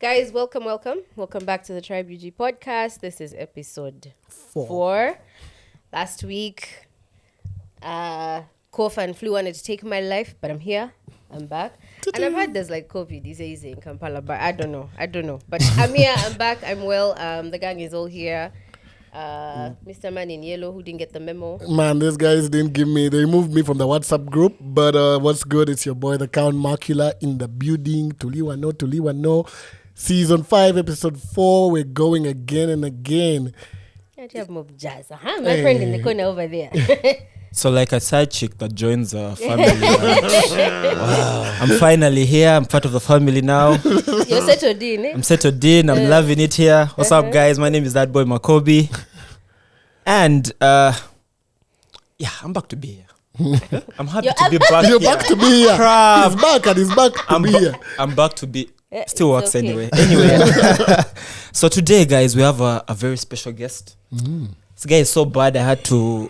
Guys, welcome back to the Tribe UG podcast. This is episode 4. Last week, cough and flu wanted to take my life, but I'm here. I'm back. And I've heard there's like COVID disease in Kampala, but I don't know. But I'm here, I'm back, I'm well. The gang is all here. Mr. Man in yellow who didn't get the memo. Man, these guys didn't give me, they removed me from the WhatsApp group. But what's good, it's your boy, the Count Macula in the building. Tuliwano. Season 5, episode 4. We're going again and again. You have more jazz, huh? My friend in the corner over there. So like a side chick that joins a family. Wow. I'm finally here. I'm part of the family now. You're settled in, eh? I'm settled in. I'm loving it here. What's up, guys? My name is that boy Makobi. And, I'm back to be here. I'm happy to be back. You're back to be here. Crap. He's back and he's back to be here. I'm back to be... Still works okay. Anyway. So today, guys, we have a very special guest. This guy is so bad I had to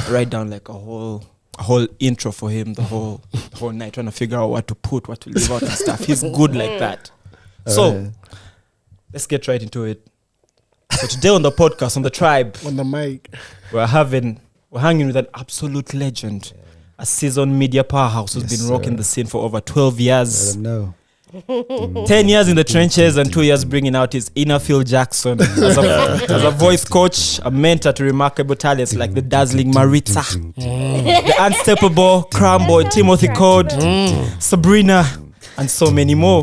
write down like a whole intro for him the whole night, trying to figure out what to put, what to leave out and stuff. He's good like that. So let's get right into it. So today on the podcast, on the Tribe, On the mic. we're hanging with an absolute legend, a seasoned media powerhouse who's been rocking the scene for over 12 years. Let them know. 10 years in the trenches and 2 years bringing out his inner Phil Jackson as a voice coach, a mentor to remarkable talents like the dazzling Maritza, the unstoppable Crown Boy Timothy Code, Sabrina, and so many more.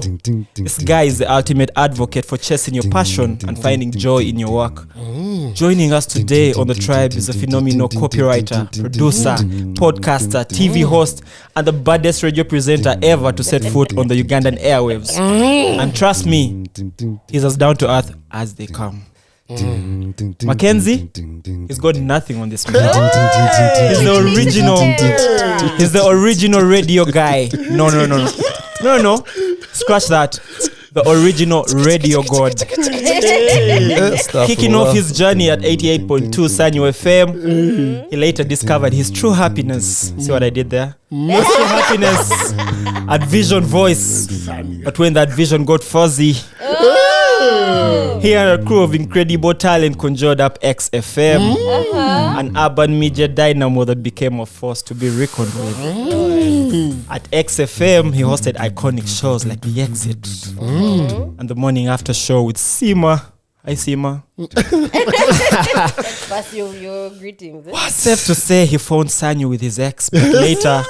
This guy is the ultimate advocate for chasing your passion and finding joy in your work. Joining us today on the Tribe is a phenomenal copywriter, producer, podcaster, TV host, and the baddest radio presenter ever to set foot on the Ugandan airwaves. And trust me, he's as down to earth as they come. Mackenzie, he's got nothing on this man. He's the original radio guy. No. Scratch that. The original radio god. Kicking off his journey at 88.2 Sanyo FM, he later discovered his true happiness. See what I did there? His true happiness at Vision Voice. But when that vision got fuzzy, he and a crew of incredible talent conjured up XFM, an urban media dynamo that became a force to be reckoned with. At XFM, he hosted iconic shows like The Exit and the Morning After Show with Sima. Hi, Sima. That's your greetings. Eh? Safe to say he found Sanyu with his ex, but later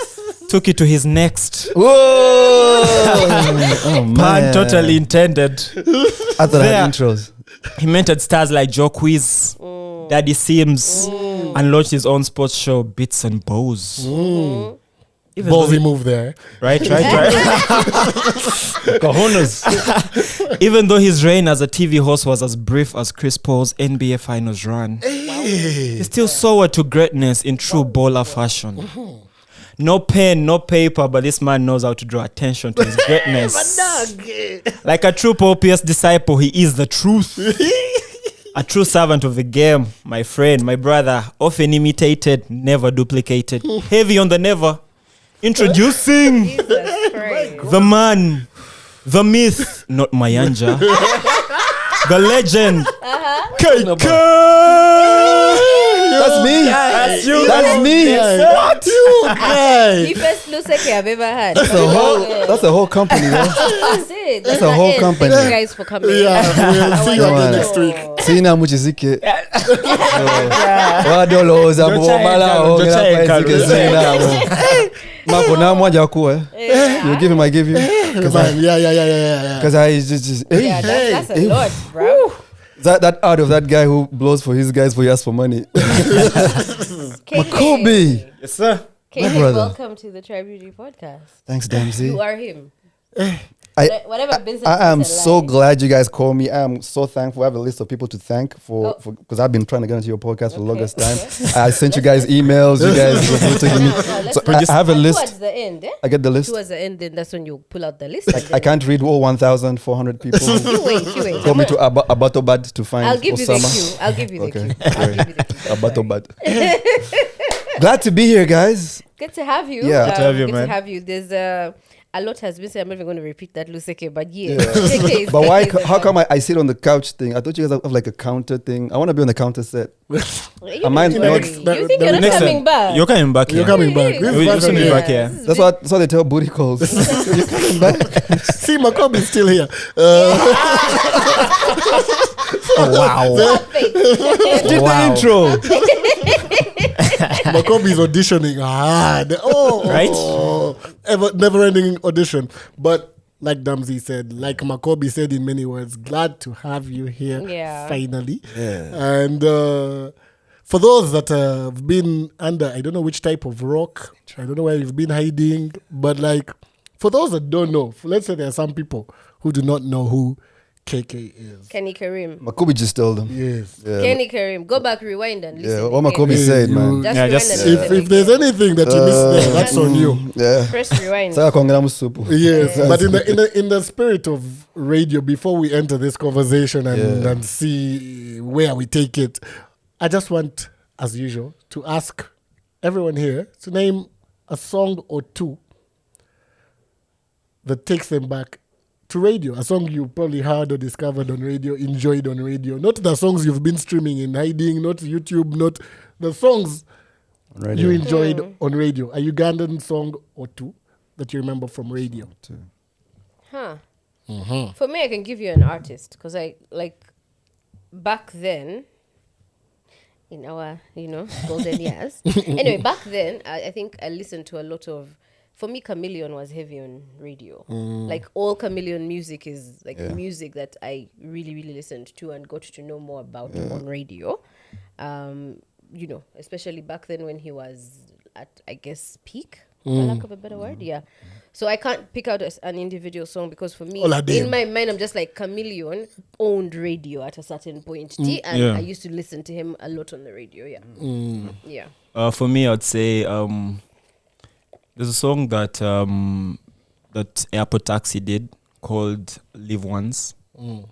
took it to his next. Whoa! Oh, Pun totally intended. After that intros. He mentored stars like Joe Quiz, Daddy Sims, and launched his own sports show, Bits and Bows. Ballsy move there. Right. Cojones. Even though his reign as a TV host was as brief as Chris Paul's NBA Finals run, he still soared to greatness in true baller fashion. No pen, no paper, but this man knows how to draw attention to his greatness. Like a true Popius disciple, he is the truth. A true servant of the game, my friend, my brother, often imitated, never duplicated. Heavy on the never. Introducing the man, the myth, not Mayanja, the legend, That's me. That's you. That's me. What you guys? The first Luseke I've ever had. That's a whole company, man. That's it. That's a whole company. Thank you guys for coming. Yeah, we'll see you again next week. Sina muchizike. Wadolo za mwamala ongera kwa izike sina. Mapo na mwaja kuwe. You give him, I give you. Yeah. Because I just Yeah, that's a lot, bro. that out of that guy who blows for his guys for he asks for money. Makobi. Yes, sir. Kenni, brother. welcome to the Tribe UG podcast. Thanks, Dempsey. You are him. Whatever business. I am is so alive. glad you guys call me. I am so thankful. I have a list of people to thank for because I've been trying to get into your podcast for the longest time. I sent you guys emails. You guys were taking me. So I have a list. Towards the end, eh? I get the list. Towards the end, then that's when you pull out the list. I can't read all 1,400 people. You wait. Call me to Abatobad to find I'll give you the Osama. cue. I'll give you the Okay. cue. I'll give you the cue. Abatobad. Glad to be here, guys. Good to have you. Yeah. Good to have you, good man. to have you. There's a lot has been said. I'm not even going to repeat that, Luseke, but KK is But why? KK is How come I sit on the couch thing? I thought you guys have like a counter thing. I want to be on the counter set. Am I I not- You think you're not Next coming time, back? you're coming back. You're here. coming back. This is We're first coming time. back here. That's what they tell booty calls. You coming back? See, Makobi is still here. Wow. Did the intro. Makobi is auditioning hard. Never-ending audition. But like Damzi said, like Makobi said in many words, glad to have you here finally. Yeah. And for those that have been under, I don't know which type of rock, I don't know where you've been hiding, but like for those that don't know, let's say there are some people who do not know who KK is. Kenni Kareem. Makobi just told them. Yes. Yeah. Kenni Kareem. Go back, rewind and listen. Yeah, what again. Makobi said, man. Just Yeah, rewind just- and If, listen if there's again. anything that you missed there, that's on you. Yeah. Press rewind. Sasa kuongea msupu. Yes, but in the spirit of radio, before we enter this conversation and see where we take it, I just want, as usual, to ask everyone here to name a song or two that takes them back to radio. A song you probably heard or discovered on radio, enjoyed on radio. Not the songs you've been streaming in hiding, not YouTube, not the songs you enjoyed on radio. A Ugandan song or two that you remember from radio. Huh. For me, I can give you an artist because I like back then in our golden years. Anyway, back then I think I listened to a lot of. For me, Chameleon was heavy on radio. Like all Chameleon music is like music that I really, really listened to and got to know more about on radio. Especially back then when he was at, I guess, peak, for lack of a better word. Yeah. So I can't pick out an individual song because for me, in my mind, I'm just like Chameleon owned radio at a certain point. And I used to listen to him a lot on the radio. Yeah. Yeah. For me, I'd say there's a song that that Airport Taxi did called "Live Once," and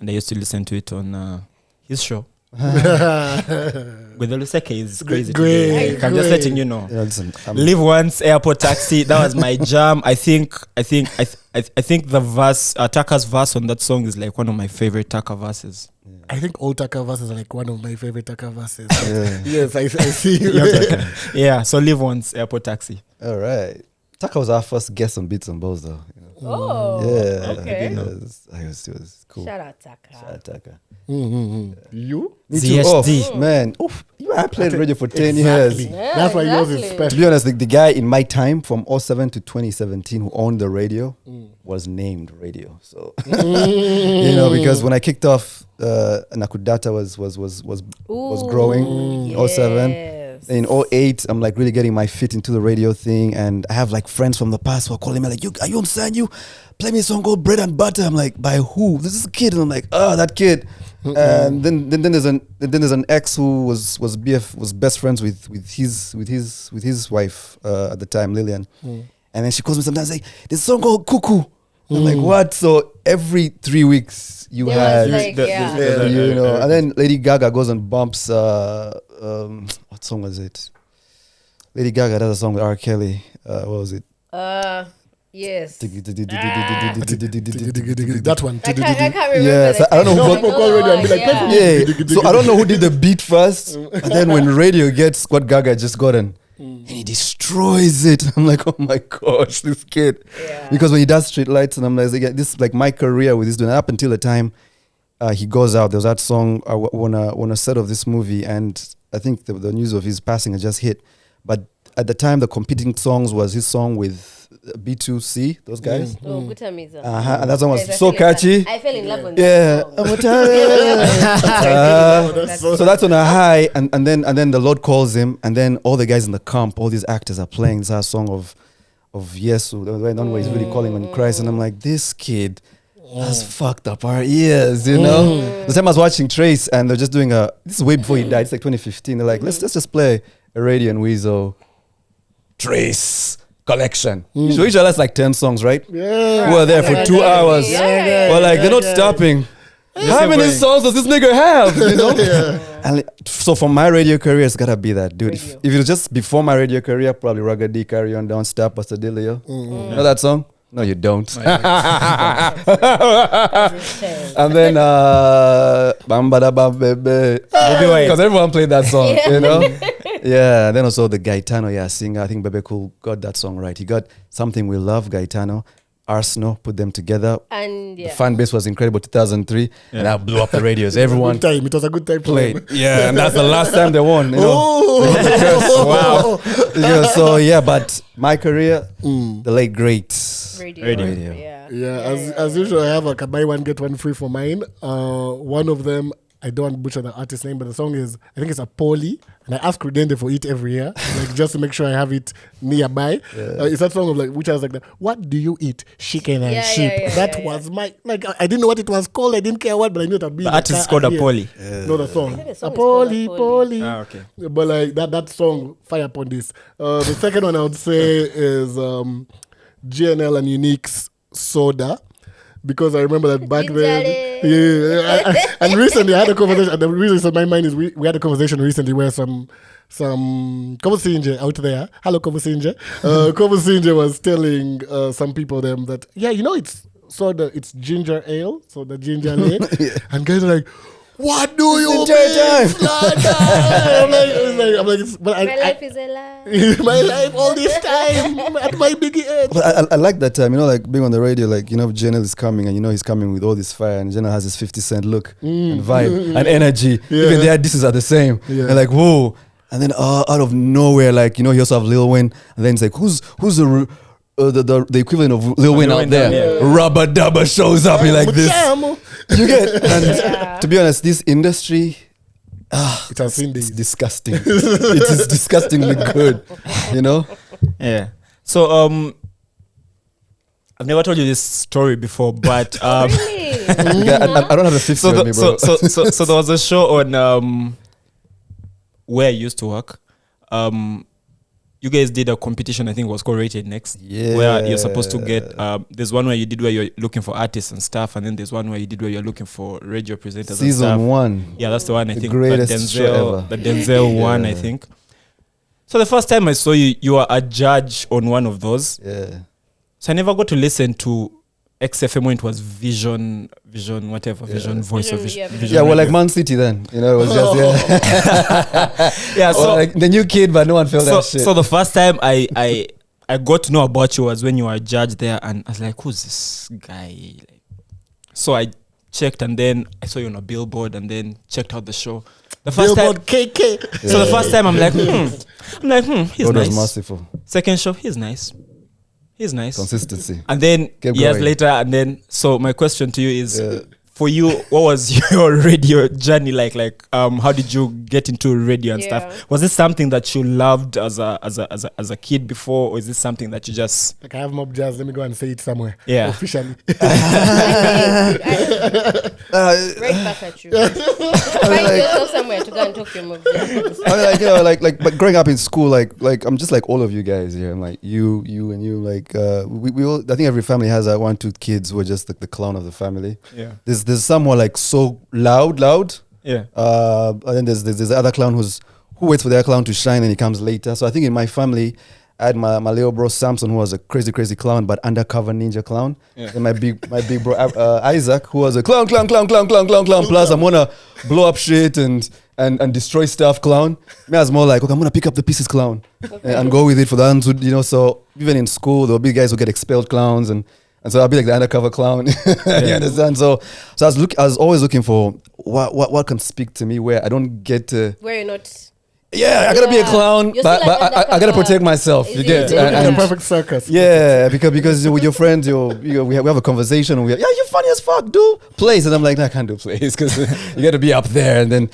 I used to listen to it on his show. With the Luseke is crazy. Great, I'm just letting you know. Yeah, listen, "Live Once," Airport Taxi. That was my jam. I think the verse, Taka's verse on that song is like one of my favorite Taka verses. I think all Taka verses are like one of my favorite Taka verses. Yes, I see you. Yeah, so "Live Once," Airport Taxi. all right. Taka was our first guest on Beats and Balls, though. Oh. Yeah. Okay. It was cool. Shout out Taka. Shout out Taka. You? Me too. ZSD. Oh, man. Oof. I played radio for 10 years. Yeah, That's why yours is exactly. To special. be honest, the guy in my time from 07 to 2017 who owned the radio was named radio. So because when I kicked off, Nakudata was growing in 07. Yes. In 08, I'm like really getting my feet into the radio thing, and I have like friends from the past who are calling me like, "Are you on Sanyu? Play me a song called Bread and Butter." I'm like, "By who?" "This is a kid," and I'm like, "Oh, that kid." And then there's an ex who was best friends with his wife at the time, Lillian, and then she calls me sometimes like, "There's a song called Cuckoo." I'm like, "What?" So every 3 weeks you There had, was like, and then Lady Gaga goes and bumps. What song was it? Lady Gaga does a song with R. Kelly. What was it? Yes. That one. I can't remember. Yes, the I don't know title. who people call radio and be like, Yeah. So I don't know who did the beat first, and then when radio gets what Gaga just gotten, and he destroys it. I'm like, oh my gosh, this kid. Yeah. Because when he does Street Lights, and I'm like, this is like my career with this doing up until the time he goes out. There was that song on a set of this movie, and I think the news of his passing had just hit. But at the time, the competing songs was his song with B2C, those guys. Oh, Gutamiza. And that song was Yes, so catchy. I fell in love with Yeah, that song. so that's on a high, and then the Lord calls him, and then all the guys in the camp, all these actors are playing this song of Yesu, the one where he's really calling on Christ, and I'm like, this kid has fucked up our ears, The time I was watching Trace, and they're just doing this is way before he died. It's like 2015. They're like, let's just play a Radio and Weasel Trace collection. So each has like 10 songs, right? Yeah. We were there for 2 hours. Yeah. We're like, they're not stopping. How many songs does this nigga have? And so for my radio career, it's gotta be that, dude. Radio. If it was just before my radio career, probably Rugged D, Carry On, Don't Stop, Pastor Dilio. You know that song? No, you don't. And then Bam Bada Bam Bebe, because everyone played that song, you know. Yeah. Then also the Gaetano, singer. I think Bebe Cool got that song right. He got Something We Love, Gaetano. Arsenal put them together. And The fan base was incredible. 2003, and that blew up the radios. Everyone Good time. It was a good time. played. Yeah, and that's the last time they won. You know. Oh, Wow. So yeah, but my career, the late great radio. Yeah, as usual, I have a buy one get one free for mine. One of them, I don't want to butcher the artist name, but the song is, I think it's a Poli, and I ask Rudende for it every year, like just to make sure I have it nearby. It's that song of like, which I was like, what do you eat? Chicken and sheep. That was my, like, I didn't know what it was called. I didn't care what, but I knew it would be. The artist is called Apoli. No, the song. the song is called Apoli. Ah, okay. But like that song, fire upon this. The second one I would say is GNL and Unique's Soda. Because I remember that back then, and recently I had a conversation. And the reason it's on my mind is we had a conversation recently where some Kovusinje out there. Hello, Kovusinje. Kovusinje was telling some people them that it's soda, it's ginger ale, so the ginger ale, and guys are like, what do you mean? I'm like, but My life is a lie. my life all this time at my big age. But I like that time, like being on the radio, like, Janelle is coming and he's coming with all this fire, and Janelle has this 50 Cent look and vibe and energy. Even their disses are the same. And like, whoa. And then out of nowhere, like, he also have Lil Wayne, and then it's like, who's the equivalent of Lil Wayne out there? Rubber Dubber shows up, you're like this. You get, and to be honest, this industry, It has seen it's this. disgusting. It is disgustingly good, Yeah. So I've never told you this story before, but Really? Yeah, I don't have a fifth so, year, bro. so there was a show on where I used to work. You guys did a competition, I think it was called Rated Next, where you're supposed to get, there's one where you did where you're looking for artists and stuff, and then there's one where you did where you're looking for radio presenters and stuff. Season 1. Yeah, that's the one, I The think. greatest show ever. The Denzel one, I think. So the first time I saw you, you were a judge on one of those. Yeah. So I never got to listen to XFM when it was Vision Voice of Vision. Yeah, well, like Man City then. It was just, Yeah, so like the new kid, but no one felt that shit. So the first time I got to know about you was when you were a judge there, and I was like, who's this guy? So I checked, and then I saw you on a billboard, and then checked out the show. The first Billboard time, KK. so the first time I'm like, he's God was nice. merciful. Second show, he's nice. Consistency. And then Kept years going. later, and then so my question to you is, for you, what was your radio journey like? Like, how did you get into radio and stuff? Was this something that you loved as a kid before, or is this something that you just Like I have mob jazz. Let me go and say it somewhere. Yeah. Officially. Right back at you. Find yourself somewhere to go and talk to your mom. But growing up in school, like I'm just like all of you guys here. I'm like you and you. Like we all. I think every family has 1, 2 kids who are just like the clown of the family. Yeah. There's someone like so loud. Yeah. And then there's the other clown who waits for their clown to shine and he comes later. So I think in my family, I had my little bro Samson, who was a crazy clown, but undercover ninja clown. Yeah. And my big bro Isaac, who was a clown. Plus I'm gonna blow up shit and destroy stuff clown. Me I was more like, okay, I'm gonna pick up the pieces clown and go with it for the ones who, so even in school there'll be guys who get expelled clowns and so I'll be like the undercover clown. You understand? So I was always looking for what can speak to me where I don't get to. Where you're not. Yeah, I gotta be a clown, You're but still like I gotta protect myself. You get? It's a perfect circus. Yeah, because with your friends, we have a conversation. And you're funny as fuck. Do plays, and I'm like, no, I can't do plays because you got to be up there. And then,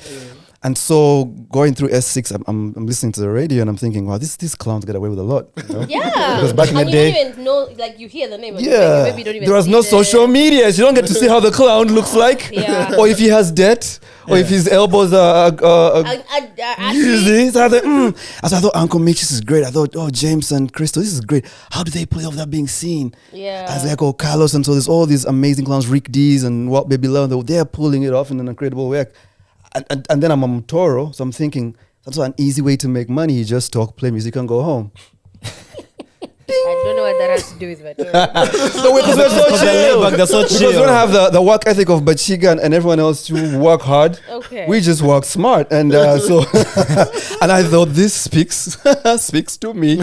and so going through S6, I'm listening to the radio and I'm thinking, wow, these clowns get away with a lot. Yeah. Because back in the and day, you don't even know, like you hear the name. And maybe you don't even there was see no the- social media. So you don't get to see how the clown looks like, Yeah. or if he has debt, or if his elbows are easy. So I thought Uncle Mitch, this is great. I thought, James and Crystal, this is great. How do they play off that being seen? Yeah. I was like, Carlos, and so there's all these amazing clowns, Rick D's and Walt Baby Love, they're pulling it off in an incredible way. and then I'm a Mtoro, so I'm thinking that's an easy way to make money. You just talk, play music, and go home. I don't know what that has to do with it. No, because we're so chill. They're so Because chill. we don't have the work ethic of Bachiga and everyone else who work hard. Okay. We just work smart, and so and I thought this speaks to me.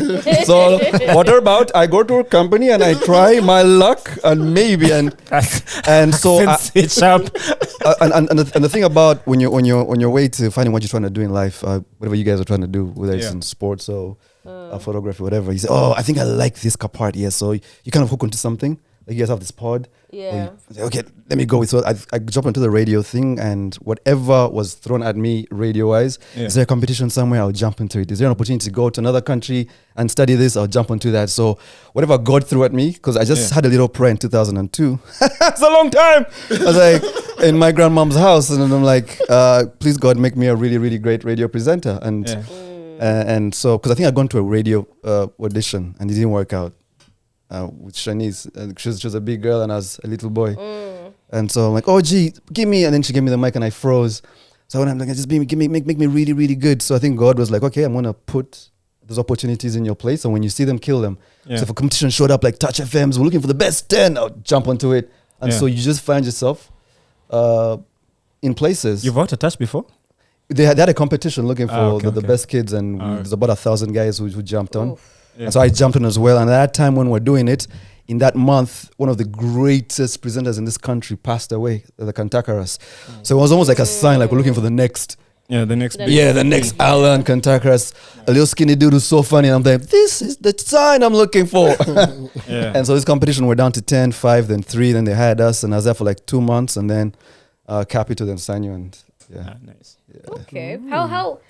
So what about I go to a company and I try my luck and maybe and so It's sharp. and the thing about when you're on your way to finding what you're trying to do in life, whatever you guys are trying to do, whether it's in sports or photography, whatever, you say, oh, I think I like this part. Yeah, so you kind of hook onto something. Like you guys have this pod. Yeah. You say, okay, let me go with. So I jump into the radio thing, and whatever was thrown at me radio-wise, is there a competition somewhere? I'll jump into it. Is there an opportunity to go to another country and study this? I'll jump into that. So whatever God threw at me, because I just had a little prayer in 2002. It's a long time. I was like in my grandmom's house, and then I'm like, please God, make me a really, really great radio presenter. And so, because I think I'd gone to a radio audition and it didn't work out. With Shanice, she was a big girl and I was a little boy, and so I'm like, oh gee, give me, and then she gave me the mic and I froze. So when I'm like, just make me really, really good. So I think God was like, okay, I'm gonna put those opportunities in your place, and when you see them, kill them. So if a competition showed up like Touch FM's, we're looking for the best 10, I'll jump onto it, and so you just find yourself in places. You've worked at Touch before? They had a competition looking for the okay. best kids, and there's about 1,000 guys who jumped on. Yeah. And so I jumped in as well. And at that time when we're doing it, in that month, one of the greatest presenters in this country passed away, the Kantakaras. So it was almost like a sign, like we're looking for the next. Yeah, the next. The next Allan Kantakaras. A little skinny dude who's so funny. And I'm like, this is the sign I'm looking for. And so this competition, we're down to 10, 5, then 3. Then they hired us. And I was there for like 2 months. And then Capito, then Sanyo. And Nice. Okay. How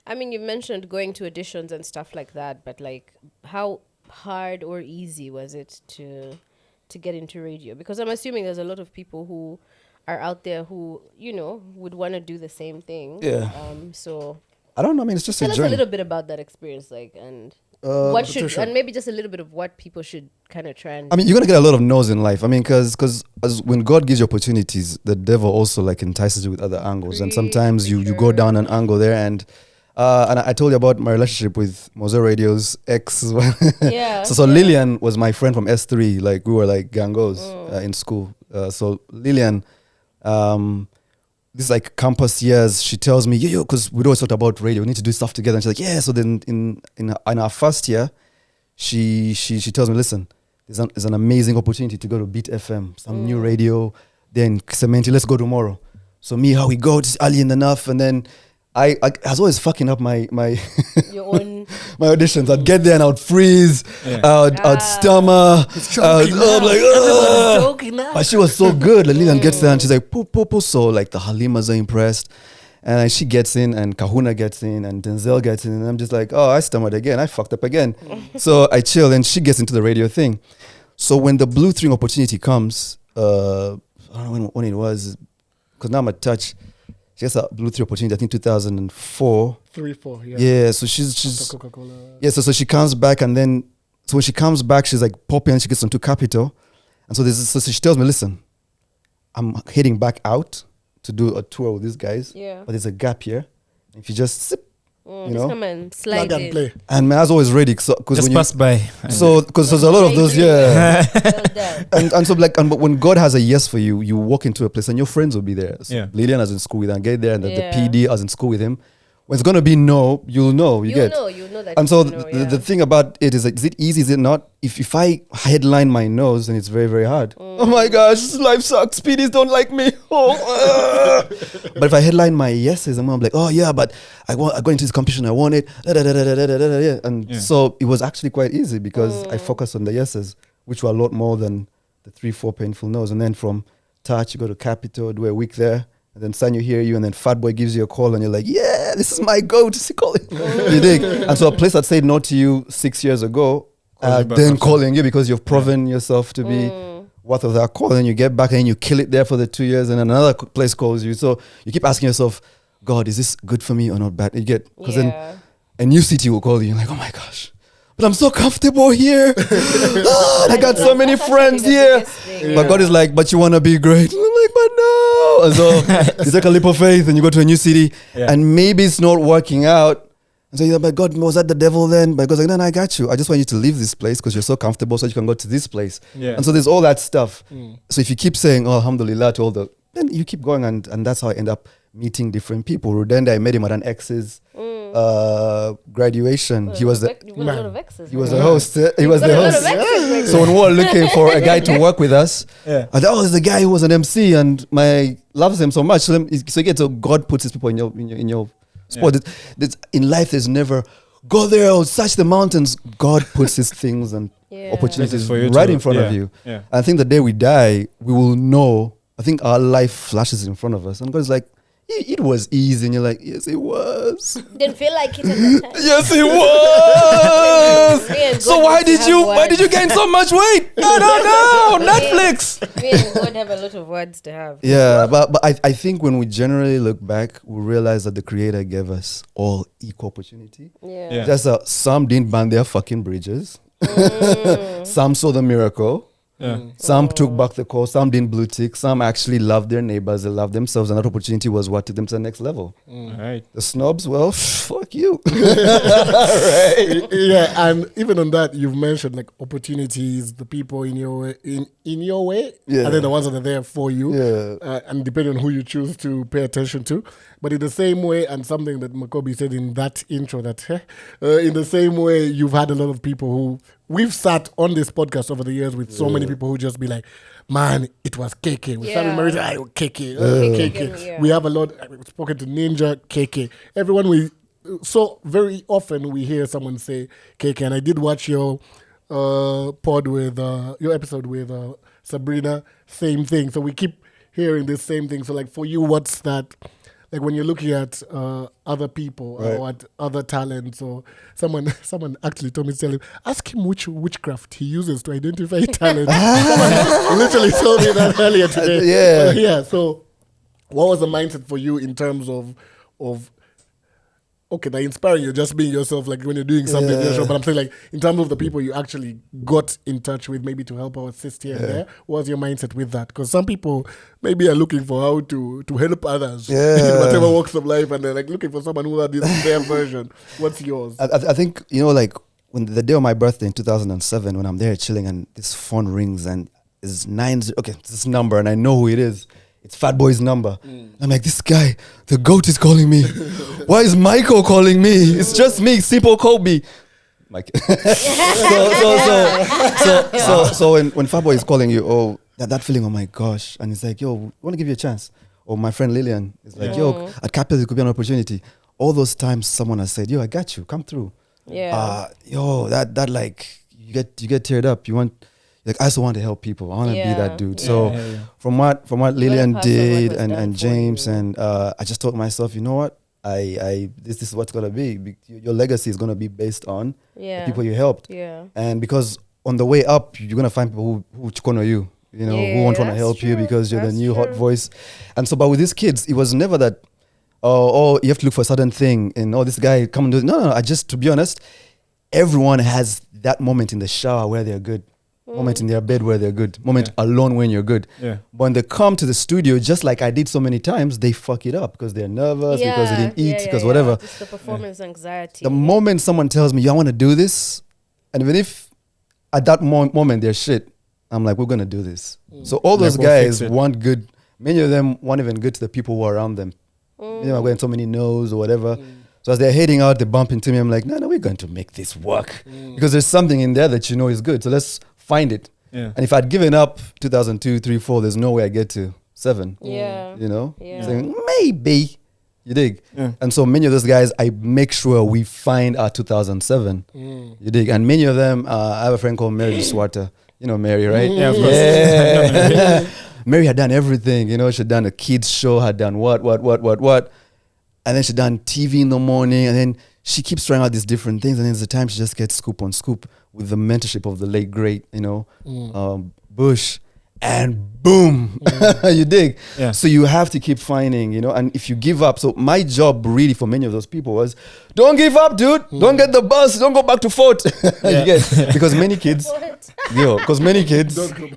I mean, you mentioned going to auditions and stuff like that, but like how hard or easy was it to get into radio? Because I'm assuming there's a lot of people who are out there who, you know, would want to do the same thing. Yeah. So I don't know. I mean, it's just a tell us journey. a little bit about that experience, like, and what should, Patricia. and maybe just a little bit of what people should kind of try and. I mean, you're gonna get a lot of no's in life. I mean, because when God gives you opportunities, the devil also like entices you with other angles, and sometimes you go down an angle there. And I told you about my relationship with Mose Radio's ex as well. Yeah. So Lillian was my friend from S3. Like we were like gangos in school. So Lillian, this like campus years, she tells me, yo, because we'd always talked about radio. We need to do stuff together. And she's like, yeah. So then in our first year, she tells me, listen, there's an amazing opportunity to go to Beat FM, some new radio. Then Cementi, let's go tomorrow. So me, how we go, just early enough, and then I was always fucking up my Your own. my auditions. I'd get there and I'd freeze. I'd stammer. I'm like, Joking now. but she was so good. Like, Lillian gets there and she's like, poo, poo, poo. So like the Halimas are impressed. And then she gets in and Kahuna gets in and Denzel gets in. And I'm just like, oh, I stammered again. I fucked up again. So I chill and she gets into the radio thing. So when the Blue String opportunity comes, I don't know when it was, because now I'm at Touch. She gets a Blue 3 opportunity, I think 2004. 3-4, yeah. Yeah, so she's Coca-Cola. yeah, so she comes back, and then so when she comes back, she's like popping and she gets onto Capitol. And so she tells me, listen, I'm heading back out to do a tour with these guys. Yeah. But there's a gap here. If you just sip, you Just know. come and slide Plug and in. play. And man, I was always ready because Just when pass by. because there's a lot of those, yeah. Well done. and so like, but when God has a yes for you, you walk into a place and your friends will be there. So Yeah. Lillian was in school with her, and get there, and the Yeah. PD was in school with him. When it's gonna be no, you'll know. You get. You'll know that. And so you know, the thing about it is, like, is it easy? Is it not? If I headline my nose, then it's very, very hard. Oh my gosh, life sucks. PDs don't like me. Oh, but if I headline my yeses, I'm like, oh yeah, but I got into this competition. I won it. Yeah. And so it was actually quite easy because I focused on the yeses, which were a lot more than the 3-4 painful no's. And then from Touch, you go to Capitol, do a week there. And then Sanyo hear you, and then Fat Boy gives you a call, and you're like, yeah, this is my go-to. You dig? And so a place that said no to you 6 years ago, then calling you because you've proven yourself to be worth of that call. And you get back and you kill it there for the 2 years, and another place calls you. So you keep asking yourself, God, is this good for me or not bad? You get, because then a new city will call you. You're like, oh my gosh, but I'm so comfortable here. And I got so many friends here. But God is like, but you want to be great. And I'm like, but no. And so you take a leap of faith and you go to a new city and maybe it's not working out. And so you're like, but God, was that the devil then? But God's like, no, I got you. I just want you to leave this place because you're so comfortable so you can go to this place. Yeah. And so there's all that stuff. So if you keep saying, oh, alhamdulillah to all the, then you keep going and that's how I end up meeting different people. Rudenda, I met him at an ex's graduation. He was the You've got a lot of exes. he was the host. He was the host. So when we were looking for a guy to work with us, I thought, oh, there's the guy who was an MC and my loves him so much. So again, so God puts his people in your spot. In life, there's never go there or search the mountains. God puts his things and opportunities for you right in front of you. Yeah. I think the day we die, we will know. I think our life flashes in front of us, and God's like, it was easy, and you're like, yes, it was. Didn't feel like it at the time. Yes, it was. So why did you gain so much weight? I don't know. Netflix. Me and God have a lot of words to have. Yeah, but I think when we generally look back, we realize that the Creator gave us all equal opportunity. Yeah. Just some didn't burn their fucking bridges. Some saw the miracle. Some took back the call. Some didn't blue tick. Some actually loved their neighbors. They loved themselves, and that opportunity was what took them to the next level. Right. The snobs, well, fuck you. Right. Yeah, and even on that, you've mentioned like opportunities, the people in your way, in your way, and then the ones that are there for you, and depending on who you choose to pay attention to. But in the same way, and something that Makobi said in that intro, that in the same way, you've had a lot of people who we've sat on this podcast over the years with so many people who just be like, man, it was KK. We started married, KK, KK. Yeah. We have a lot. I've spoken to Ninja, KK. Everyone so very often we hear someone say KK. And I did watch your pod with your episode with Sabrina. Same thing. So we keep hearing this same thing. So like for you, what's that? Like when you're looking at other people or at other talents, or someone actually told me to tell him, ask him which witchcraft he uses to identify talent. Someone literally told me that earlier today. Yeah. So what was the mindset for you in terms of okay, they're inspiring you, just being yourself, like when you're doing something in your show, but I'm saying like in terms of the people you actually got in touch with, maybe to help or assist here and there, what was your mindset with that? Because some people maybe are looking for how to help others in whatever walks of life, and they're like looking for someone who had their version. What's yours? I think, like when the day of my birthday in 2007, when I'm there chilling and this phone rings and it's 90, okay, this number, and I know who it is. It's Fat Boy's number. I'm like, this guy, the GOAT is calling me. Why is Michael calling me? It's just me, Simple Kobe. Mike. So when Fat Boy is calling you, that feeling, oh my gosh. And it's like, yo, I want to give you a chance. Or my friend Lillian is like, yo, at Capital, it could be an opportunity. All those times someone has said, yo, I got you, come through. Yeah. That like, you get teared up. You want... Like I also want to help people. I want to be that dude. So from what Lillian did and James and I just told myself, you know what? This is what's gonna be. Your legacy is gonna be based on the people you helped. Yeah. And because on the way up, you're gonna find people who corner you. Who want to help you because you're the new hot voice. And so, but with these kids, it was never that. Oh, you have to look for a certain thing. And this guy come and do it. No. I just, to be honest, everyone has that moment in the shower where they're good. Moment in their bed where they're good. Moment alone when you're good. Yeah. But when they come to the studio, just like I did so many times, they fuck it up because they're nervous, because they didn't eat, because whatever. Just the performance anxiety. The moment someone tells me, I want to do this, and even if at that moment they're shit, I'm like, we're going to do this. So all those guys want good. Many of them want even good to the people who are around them. Many of them are getting so many no's or whatever. So as they're heading out, they bump into me. I'm like, no, we're going to make this work. Because there's something in there that is good. So let's find it. And if I'd given up 2002, 3, 4, there's no way I get to 7. Saying, maybe. You dig? And so many of those guys, I make sure we find our 2007. You dig? And many of them, I have a friend called Mary Swarter. You know Mary, right? Yeah, of course. Mary had done everything. She'd done a kids show, had done what. And then she'd done TV in the morning. And then she keeps trying out these different things. And then there's a time she just gets scoop on scoop with the mentorship of the late, great, Bush. and boom, you dig? Yeah. So you have to keep finding, you know, and if you give up, so my job really for many of those people was, don't give up, dude. Don't get the bus. Don't go back to Fort. You get? Because many kids,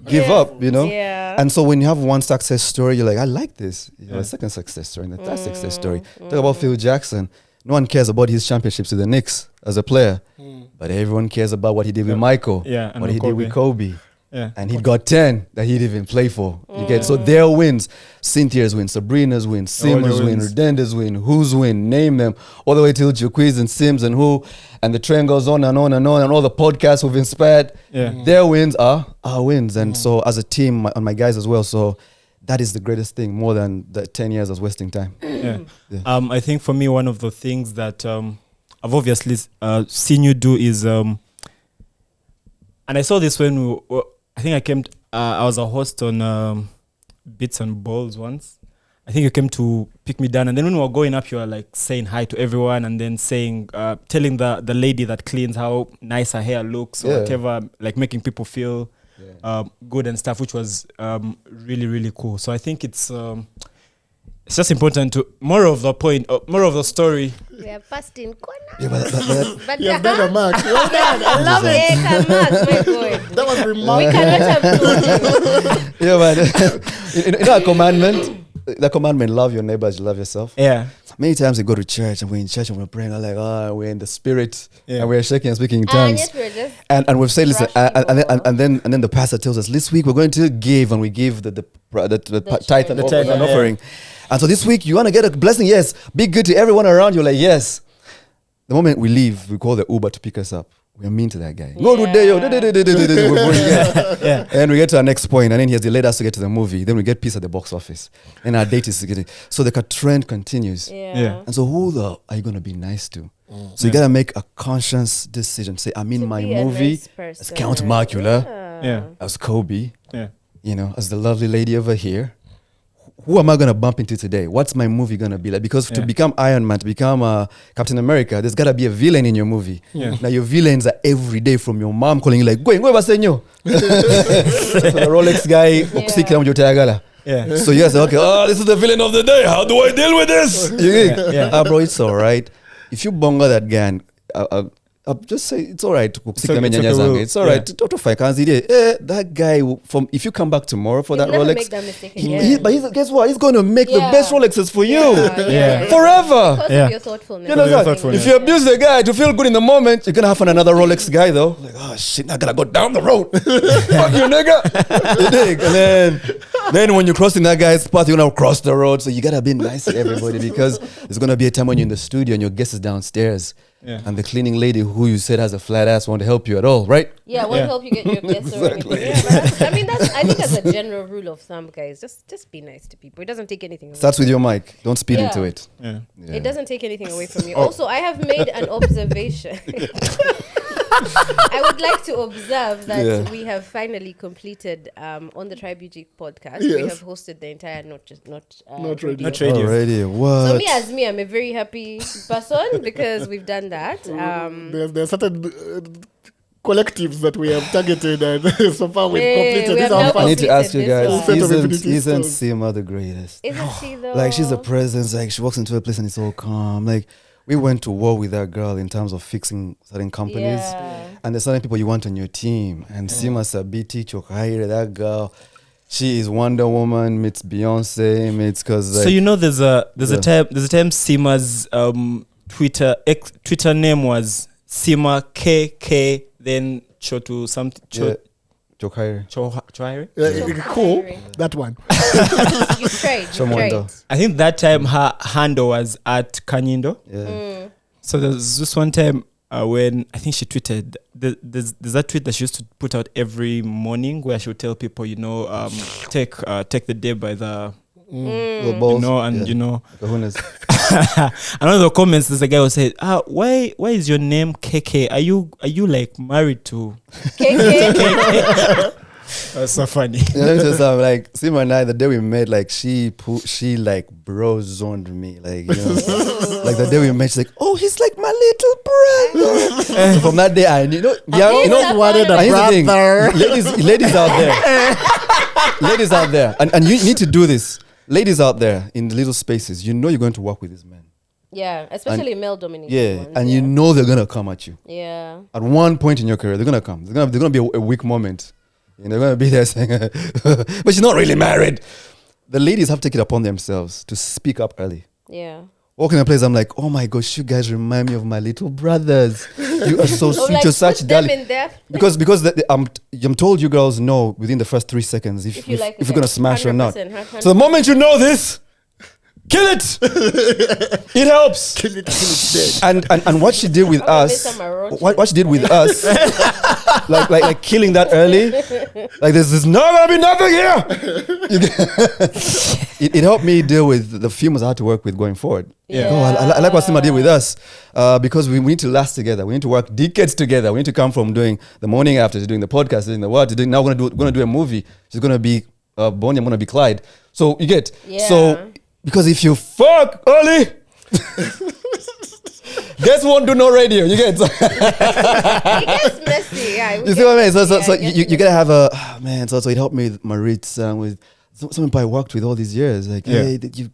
give up, you know? Yeah. And so when you have one success story, you're like, I like this. You know, a second success story, and a third success story. Talk about Phil Jackson. No one cares about his championships with the Knicks as a player, but everyone cares about what he did with Michael, and what he did with Kobe. Yeah. And he got 10 that he didn't even play for. You get? So their wins, Cynthia's win, Sabrina's win, Simmer's win, Redenda's win, who's win, name them, all the way till Jaquiz and Sims and who, and the trend goes on and on and on, and all the podcasts who've inspired. Their wins are our wins. And so as a team, on my guys as well, so that is the greatest thing, more than the 10 years of wasting time. I think for me, one of the things that I've obviously seen you do is, and I saw this when I think I came, I was a host on Bits and Balls once. I think you came to pick me down, and then when we were going up, you were like saying hi to everyone, and then saying, telling the lady that cleans how nice her hair looks or whatever, like making people feel good and stuff, which was really, really cool. So I think it's just important to more of the story. We are past in corner. Yeah, but You have done a mark. Well done. I love it. Mark, my God. That was We remarkable. cannot have told you. yeah, man. You know, a commandment. The commandment: love your neighbor as you love yourself. Yeah. Many times we go to church and we're in church and we're praying. I'm like, we're in the spirit and we're shaking and speaking in tongues. Yes, we're just And we've said, listen, rushing and then the pastor tells us, this week we're going to give, and we give the tithe and offering. And so this week you want to get a blessing? Yes. Be good to everyone around you. Like, yes. The moment we leave, we call the Uber to pick us up. We're mean to that guy. Go today, yo. And we get to our next point, and then he has delayed us to get to the movie. Then we get peace at the box office, and our date is getting. So the trend continues. Yeah. And so who are you gonna be nice to? So you gotta make a conscious decision. Say, I'm in my be a movie nice person. as Count Marcula, Yeah. as Kobe, Yeah. you know, as the lovely lady over here. Who am I gonna bump into today? What's my movie gonna be like? Because to become Iron Man, to become Captain America, there's gotta be a villain in your movie. Yeah. Now your villains are every day, from your mom calling you like, go basenyo. So the Rolex guy, Yeah. so you guys say, okay, this is the villain of the day. How do I deal with this? Bro, it's all right. If you bonga that guy, I'll just say it's all right. It's all right. That guy, if you come back tomorrow for that never Rolex, make that mistake again. guess what? He's going to make the best Rolexes for you Yeah. forever. Because Yeah. of your thoughtfulness. You know Your that? thoughtfulness. If you abuse the guy to feel good in the moment, you're gonna have another Rolex guy though. Like, oh shit, now I gotta go down the road. Fuck you, nigga. You dig? And then when you're crossing that guy's path, you're gonna cross the road. So you gotta be nice to everybody, because there's gonna be a time when you're in the studio and your guest is downstairs. Yeah. And the cleaning lady who you said has a flat ass won't help you at all, right? Yeah, won't help you get your guests or anything. Yeah, but I think that's a general rule of thumb, guys. Just be nice to people. It doesn't take anything away. Starts with your mic. Don't speed into Yeah. it. Yeah. Yeah. It doesn't take anything away from you. Also, I have made an observation. I would like to observe that we have finally completed on the Tribe UG podcast. We Yes. have hosted the entire not radio. Not radio. Already, what? So me, I'm a very happy person because we've done that. There are certain collectives that we have targeted, and so far we've completed. we These have are now fast. I need to ask you This guys, one. Set of infinity isn't stones. Sima the greatest? Isn't she though? Like, she's a presence. Like, she walks into a place and it's all calm. Like, we went to war with that girl in terms of fixing certain companies. Yeah. And there's certain people you want on your team. And Sima Sabiti Chokhaire, that girl, she is Wonder Woman meets Beyonce meets, because like, So you know there's a time Sima's Twitter name was Sima KK, then Chotu something Chokhaire. Chohaire. Cool. That one. You tried. Chomondo. I think that time her handle was at Kanyindo. Yeah. So there's this one time when I think she tweeted, there's that tweet that she used to put out every morning where she would tell people, take the day by the, The balls. and Kahunas. and one of the comments, there's a guy who said, why is your name KK? Are you like married to KK. That's so funny. Let me tell you something. Like Sima and I, the day we met, like she like bro zoned me. Like like the day we met, she's like, oh, he's like my little brother. So from that day, I knew. Wanted a and here's the thing, brother. ladies out there, ladies out there, and you need to do this. Ladies out there in the little spaces, you know you're going to work with these men. Yeah, especially male-dominated ones. And you know they're gonna come at you. Yeah. At one point in your career, they're gonna come. There's gonna be a weak moment. And they're gonna be there saying, but she's not really married. The ladies have to take it upon themselves to speak up early. Yeah. Walking in a place, I'm like, oh my gosh, you guys remind me of my little brothers. You are so sweet. Like, You're such put them darling. in there. Because I'm told you girls know within the first 3 seconds if you're gonna smash or not. 100%. So the moment you know this, kill it. It helps. Kill it dead. And what she did with us, what she did with us, like killing that early, like there's not gonna be nothing here. It helped me deal with the females I had to work with going forward. Yeah. Oh, I like what Sima did with us, because we need to last together. We need to work decades together. We need to come from doing the morning after to doing the podcast, doing the what, to doing, now we're gonna do a movie. She's gonna be Bonnie, I'm gonna be Clyde. So you get so. Because if you fuck early, guess won't do no radio. You get. It gets messy. Yeah. You see what I mean? So you gotta have a man. So it helped me with Maritza and with some people I worked with all these years. Like, hey, you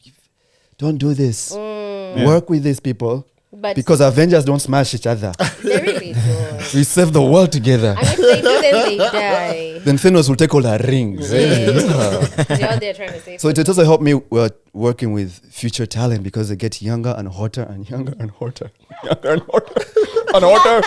don't do this. Work with these people. But because Avengers don't smash each other. They really don't. We save the world together. And if they do, then they die. Then Thanos will take all our rings. They're out there trying to save. So it also helped me working with future talent because they get younger and hotter and younger and hotter. Younger and hotter. And hotter.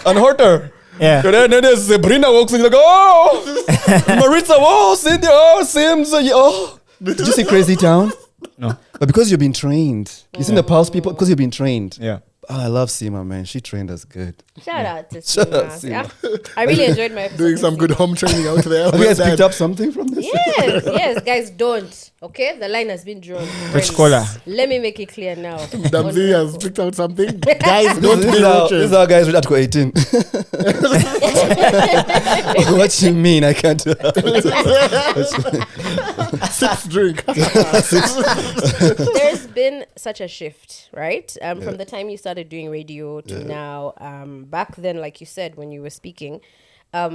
And hotter. Yeah. So then Sabrina walks in, like, oh, Maritza, oh, Cindy, oh, Sims, oh. Did you see Crazy Town? No. But because you've been trained, you seen the Pulse people? Because you've been trained. Yeah. Oh, I love Sima, man. She trained us good. Shout out to Shout out Sima. Sima. Yeah. I really enjoyed my episode. Doing some good home training out there. Have you guys picked up something from this? Yes, guys, don't. Okay, the line has been drawn. Which Friends. color? Let me make it clear now. Damzi has picked out something. Guys, don't This be is how roaches. guys read Article 18. What you mean? I can't do Sixth drink. There's been such a shift, right? From the time you started doing radio to now. Back then, like you said, when you were speaking,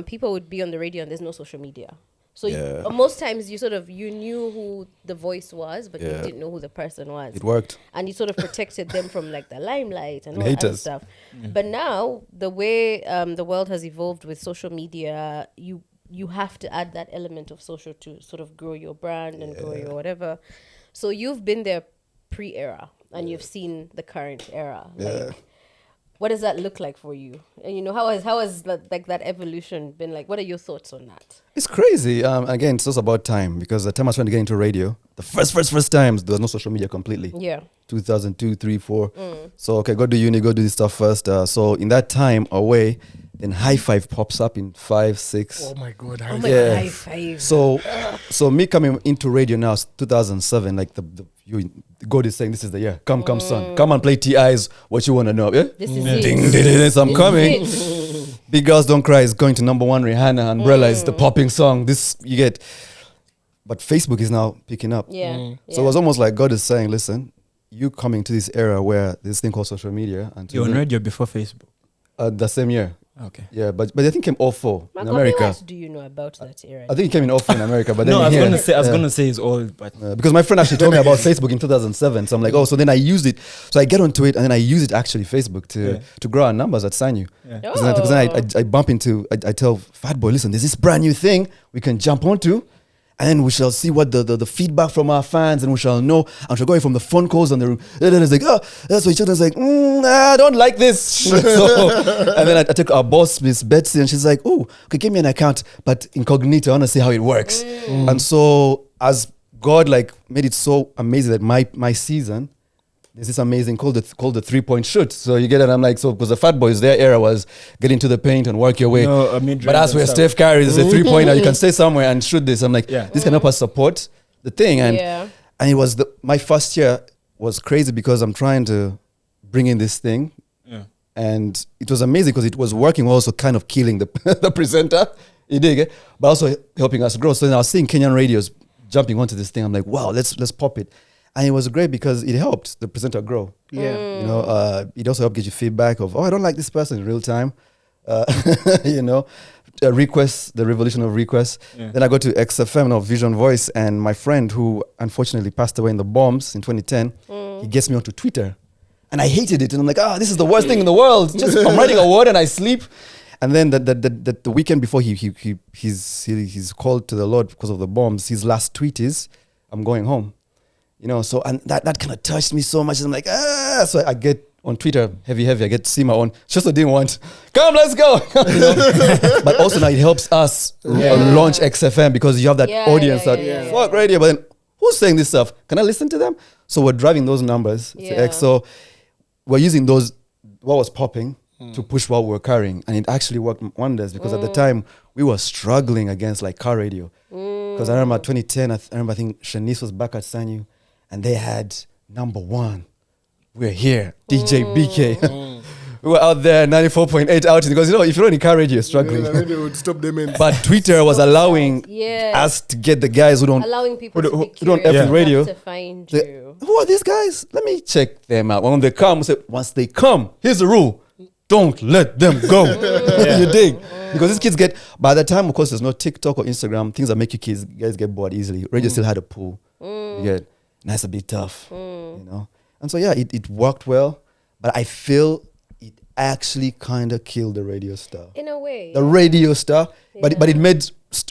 people would be on the radio and there's no social media. So most times you knew who the voice was, but you didn't know who the person was. It worked. And you sort of protected them from like the limelight and all that haters. other stuff. But now the way the world has evolved with social media, you have to add that element of social to sort of grow your brand and grow your whatever. So you've been there pre-era and you've seen the current era. Like, what does that look like for you? And how has that evolution been like? What are your thoughts on that? It's crazy. Again, it's also about time because the time I was trying to get into radio, the first times there was no social media completely. Yeah. 2002, 3, 4. So okay, go do uni, go do this stuff first. So in that time away, then High Five pops up in 5, 6. Oh my God. Oh my Yeah. God, high five. So me coming into radio now, 2007, like God is saying, this is the year. Come, son. Come and play TI's what you want to know. Yeah? This is Ding, it. ding, ding, so I'm coming. Big Girls Don't Cry is going to #1. Rihanna, Umbrella is the popping song. This you get. But Facebook is now picking up. Yeah. So it was almost like God is saying, listen, you coming to this era where this thing called social media. And You on radio before Facebook? the same year. Okay. Yeah, but I think it came 04 in Makobi, America. what do you know about that era? I think it came in 04 in America, but then No, I was here- gonna say it's old, but because my friend actually told me about Facebook in 2007. So I'm like, oh, so then I used it. So I get onto it and then I use it actually Facebook to grow our numbers at Sanyu. yeah. Because then I bump into, I tell Fat Boy, listen, there's this brand new thing we can jump onto. And then we shall see what the feedback from our fans, and we shall know. And we're going from the phone calls and it's like, oh, so each other's like, I don't like this. So, and then I took our boss, Miss Betsy, and she's like, oh, okay, give me an account, but incognito. I want to see how it works. And so as God like made it so amazing that my season, there's this amazing called the 3-point shoot. So you get it. I'm like, so because the Fat Boys, their era was get into the paint and work your way. No, I mean, But as we're Steph Curry, there's a 3-pointer. You can stay somewhere and shoot this. I'm like, this can help us support the thing. And it was my first year was crazy because I'm trying to bring in this thing. Yeah. And it was amazing because it was working, also kind of killing the presenter. You dig it? But also helping us grow. So then I was seeing Kenyan radios jumping onto this thing. I'm like, wow, let's pop it. And it was great because it helped the presenter grow. Yeah. You know, it also helped get you feedback of, I don't like this person in real time. You know, requests, the revolution of requests. Yeah. Then I got to XFM, now Vision Voice, and my friend who unfortunately passed away in the bombs in 2010, he gets me onto Twitter. And I hated it. And I'm like, this is the worst thing in the world. Just I'm writing a word and I sleep. And then the weekend before he's called to the Lord because of the bombs, his last tweet is, I'm going home. You know, so and that kind of touched me so much. I'm like, so I get on Twitter heavy. I get to see my own. She also didn't want, come, let's go. You know? But also now it helps us launch XFM because you have that audience that fuck radio. But then who's saying this stuff? Can I listen to them? So we're driving those numbers to X. So we're using those, what was popping to push what we were carrying. And it actually worked wonders because at the time we were struggling against like car radio. Because I remember 2010, I think Shanice was back at Sanyu. And they had number one. We're here, DJ BK. We were out there, 94.8 out because you know if you're on a car radio, you're struggling. They would stop them in. But Twitter was allowing us to get the guys who don't allowing people who don't F radio. to find you. Who are these guys? Let me check them out. When they come, once they come, here's the rule: don't let them go. You dig? Because these kids get. By the time, of course, there's no TikTok or Instagram. Things that make you guys get bored easily. Radio still had a pull. You get. That's a bit tough, you know. And so it worked well, but I feel it actually kind of killed the radio star. In a way. The radio star, but it made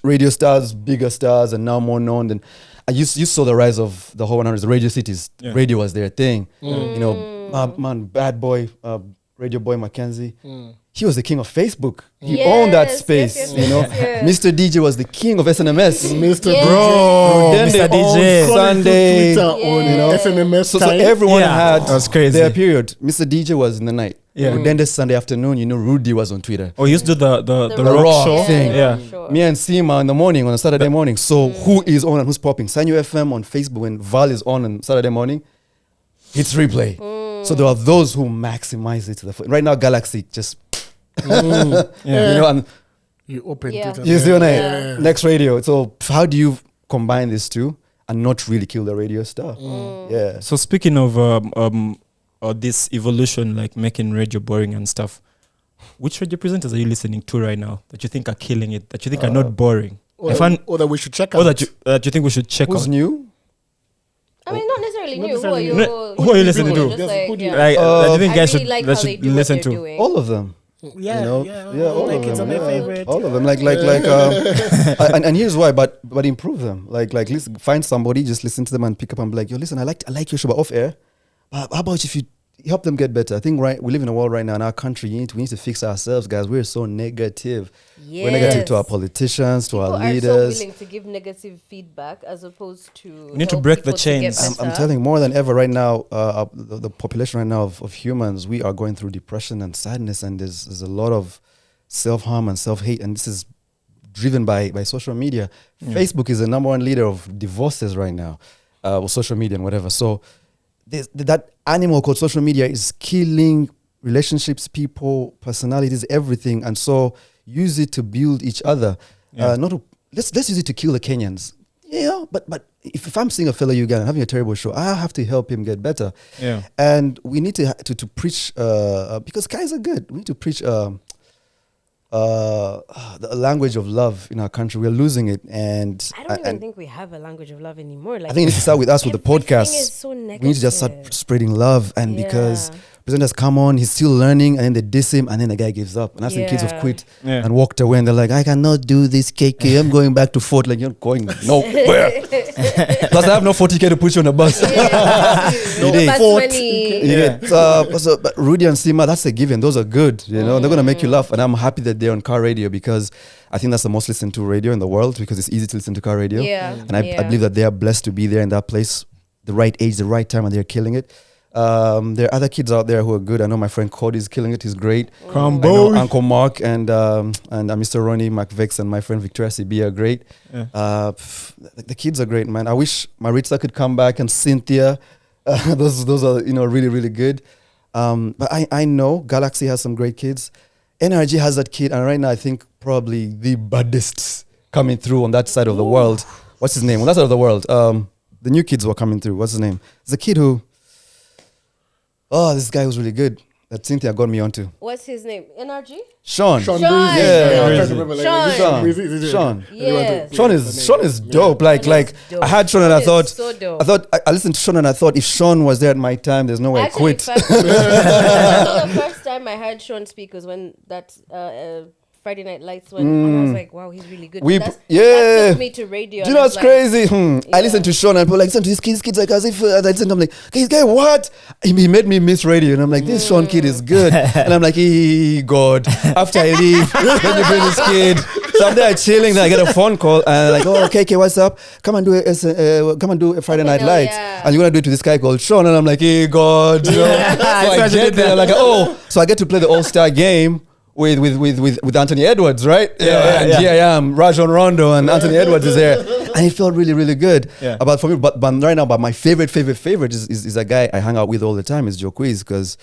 radio stars bigger stars and now more known. And you saw the rise of the whole 100s, the radio cities. Yeah. Radio was their thing. You know, bad boy, Radio Boy Mackenzie. He was the king of Facebook. He owned that space, you know. Mr. DJ was the king of SNMS. Mr. Bro, then Mr. they DJ. Sunday on you know SNMS so time. everyone had that's crazy. their period. Mr. DJ was in the night. Then the Sunday afternoon, you know, Rudy was on Twitter. Oh, you used to do the Raw rock show thing. Yeah. Me and Sima in the morning on a Saturday morning. So who is on and who's popping? Sanyu FM on Facebook when Val is on Saturday morning. It's replay. So there are those who maximize it to the right now. Galaxy just you know, and you open Twitter. you see on next radio. So how do you combine these two and not really kill the radio star? Yeah. So speaking of this evolution, like making radio boring and stuff, which radio presenters are you listening to right now that you think are killing it, that you think are not boring? Or that we should check out. Or that you think we should check Who's out? new? I mean, not necessarily new. necessarily Who Who are you listening people to? just like, Who do you- Like, that you think I guys really should, like that how they should do what listen they're to? doing. All of them. Yeah, You know? yeah. all My of kids are them. my favorite. All of them. And here's why. But improve them. Like listen, find somebody, just listen to them and pick up and be like, yo, listen, I like your show, but off air. But how about if you help them get better? I think we live in a world right now in our country. We need to fix ourselves, guys. We're so negative. We're negative to our politicians, to our leaders. People are so willing to give negative feedback as opposed to. We need to help break the people to get chains. I'm better. telling you, more than ever right now, the population right now of humans, we are going through depression and sadness, and there's a lot of self-harm and self-hate, and this is driven by social media. Facebook is the number one leader of divorces right now, with social media and whatever. So that animal called social media is killing relationships, people, personalities, everything. And so use it to build each other. Let's use it to kill the Kenyans. Yeah, but if I'm seeing a fellow Ugandan having a terrible show, I have to help him get better. Yeah. And we need to preach because guys are good. We need to preach the language of love in our country. We're losing it, and I don't even think we have a language of love anymore. Like, I think it needs to start with us with the everything podcast. is so We need to just start negative. spreading love, and because presenters come on, he's still learning, and then they diss him, and then the guy gives up. And I've seen kids have quit and walked away, and they're like, I cannot do this, KK. I'm going back to Fort. Like, you're going nowhere. Plus, I have no 40K to put you on a bus. No did. bus Fort. money. Yeah. But Rudy and Sima, that's a given. Those are good. You know, they're gonna make you laugh, and I'm happy that they're on car radio because I think that's the most listened to radio in the world because it's easy to listen to car radio. And I believe that they are blessed to be there in that place, the right age, the right time, and they're killing it. There are other kids out there who are good. I know my friend Cody's killing it. He's great. I know Uncle Mark and Mr. Ronnie McVex and my friend Victoria CB are great. The kids are great, man. I wish Maritza could come back and Cynthia. Those are really really good. But I know Galaxy has some great kids, NRG has that kid, and right now I think probably the baddest coming through on that side of the world. What's his name? On that side of the world, the new kids were coming through. What's his name? It's a kid who. Oh, this guy was really good. That Cynthia got me onto. What's his name? NRG? Sean. Sean. Sean. Breezy. Yeah. I'm trying to remember, Sean. Yes. Sean is dope. Like dope. I had Sean and I Sean thought is so dope. I listened to Sean and I thought if Sean was there at my time, there's no way I Actually, quit. the first time I heard Sean speak was when that Friday Night Lights went, and I was like, wow, he's really good. That took me to radio. Do you know what's crazy? I Yeah. listened to Sean and people like, listen to these kids like as if I listened. I'm like, okay, this guy, what? He made me miss radio, and I'm like, this Sean kid is good, and I'm like, God. After I leave, then you bring this kid. So I'm there chilling. Then I get a phone call, and I'm like, oh, okay, what's up? Come and do a Friday Night Lights, and you're gonna do it to this guy called Sean, and I'm like, God. You know? So I get there, like, so I get to play the All-Star game. With Anthony Edwards, right? And here I am, Rajon Rondo, and Anthony Edwards is there, and it felt really, really good. Yeah. But for me, but right now, but my favorite is a guy I hang out with all the time is Joe Quiz, because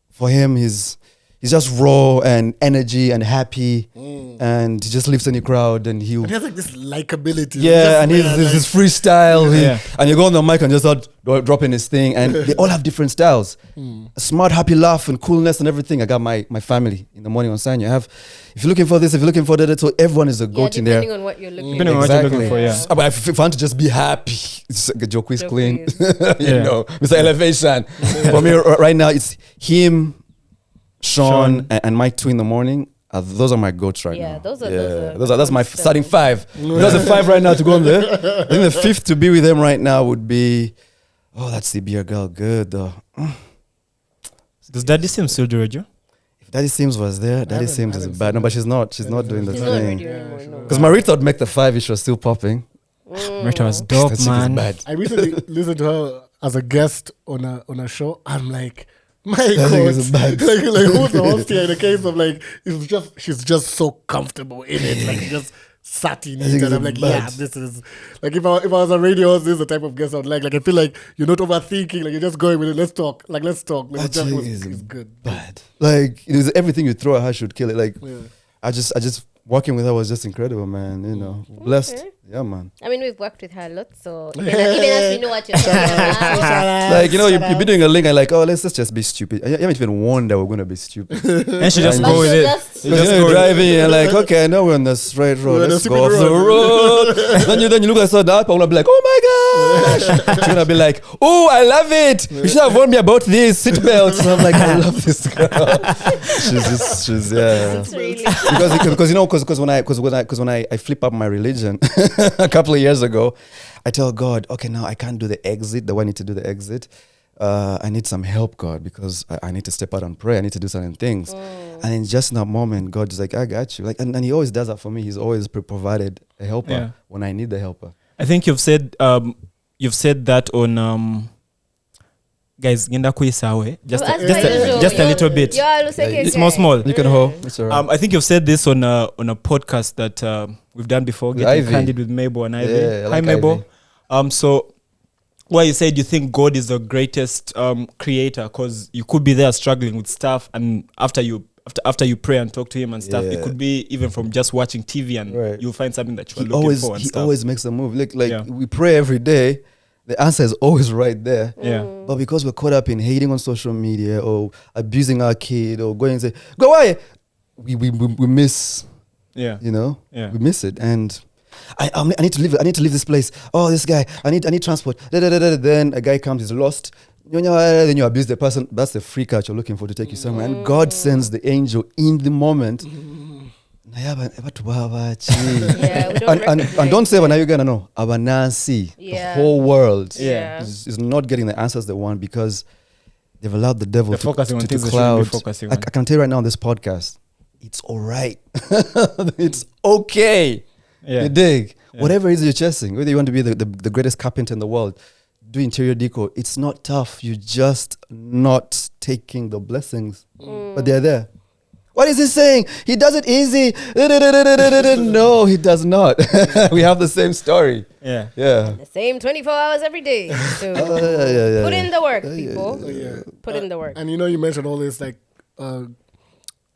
for him he's just raw and energy and happy, and he just lifts any crowd, and he He has like this likability. yeah, and he's his freestyle. Yeah. And you go on the mic and just start dropping his thing. And they all have different styles. A smart, happy laugh and coolness and everything. I got my family in the morning on sign. You have, if you're looking for this, if you're looking for that, so everyone is a goat in there. Depending on what you're looking Depending on what you're looking for, yeah. But if I want to just be happy, it's like a Joe Quiz Joe clean. Quiz. You know, Mr. Elevation. For me, right now, it's him, Sean. And Mike 2 in the morning. Those are my goats right now. Those are That's my starting 5. That's a 5 right now to go on there. I think the 5th to be with them right now would be, that's the beer girl. Good though. Does Daddy Sims still do radio? If Daddy Sims was there, Daddy Sims is bad. No, but she's not. She's not doing the She's not thing. radio anymore, no. Because Marita would make the 5 if she was still popping. Rita was dope, That chick is man. bad. I recently listened to her as a guest on a show. I'm like, my That God, thing is bad. like who's the host here? In the case of like, she's just so comfortable in it, like she just sat in I think it, and it's I'm like, bad. yeah, this is like if I was a radio host, this is the type of guest I'd like. Like I feel like you're not overthinking, like you're just going with it. Let's talk. Like let's talk. Like, That Jeff chick is is good. Bad. Like it was everything you throw at her should kill it. Like Yeah. I just working with her was just incredible, man. You know, blessed. Okay. Yeah, man. I mean, we've worked with her a lot, so even as we know what you're talking about. Like you've been doing a link and like, let's just be stupid. You haven't even warned that we're gonna be stupid. And she just And go with she'll it. just- You You just know, go you're with it. driving and like, okay, I know we're on the straight road. We're on the Let's go stupid off the road. then you look at that, I'm gonna be like, oh my gosh. She's gonna be like, oh, I love it. You should have warned me about this seatbelt. So I'm like, I love this girl. she's yeah. It's really Because when I flip up my religion a couple of years ago, I tell God, okay, now I can't do the exit the way I need to do the exit. I need some help, God, because I need to step out and pray. I need to do certain things. And in just in that moment, God is like, I got you. Like, and he always does that for me. He's always provided a helper when I need the helper. I think you've said that on guys genda kuisawe just a little bit. Yeah, Luseke Small. You can hold. It's all right. I think you've said this on a podcast that we've done before, With getting Ivy. candid with Mabel and Ivy. Yeah, I Hi, like Mabel. Ivy. So why you said you think God is the greatest creator because you could be there struggling with stuff, and after you pray and talk to him and stuff, it Yeah. could be even from just watching TV and Right. you'll find something that you are looking for and He stuff. always makes a move. Like Yeah. we pray every day. The answer is always right there. Yeah. But because we're caught up in hating on social media or abusing our kid or going and say, go away, we miss, Yeah. you know, Yeah. we miss it. And I need to leave this place. Oh, this guy, I need transport. Then a guy comes, he's lost. Then you abuse the person. That's the freak out you're looking for to take you somewhere. And God sends the angel in the moment. Yeah, we don't And don't say when you gonna know Abanasi, Yeah. the whole world Yeah. is not getting the answers they want because they've allowed the devil They're to focusing on to things they shouldn't be cloud. focusing I on. can tell you right now on this podcast, it's all right. It's okay. Yeah. You dig? Yeah. Whatever it is you're chasing, whether you want to be the greatest carpenter in the world, do interior decor, it's not tough. You're just not taking the blessings, but they're there. What is he saying? He does it easy. No, he does not. We have the same story. Yeah. Yeah. the same 24 hours every day. So Yeah. put in the work, Yeah. people. Yeah. Put in the work. And you mentioned all this like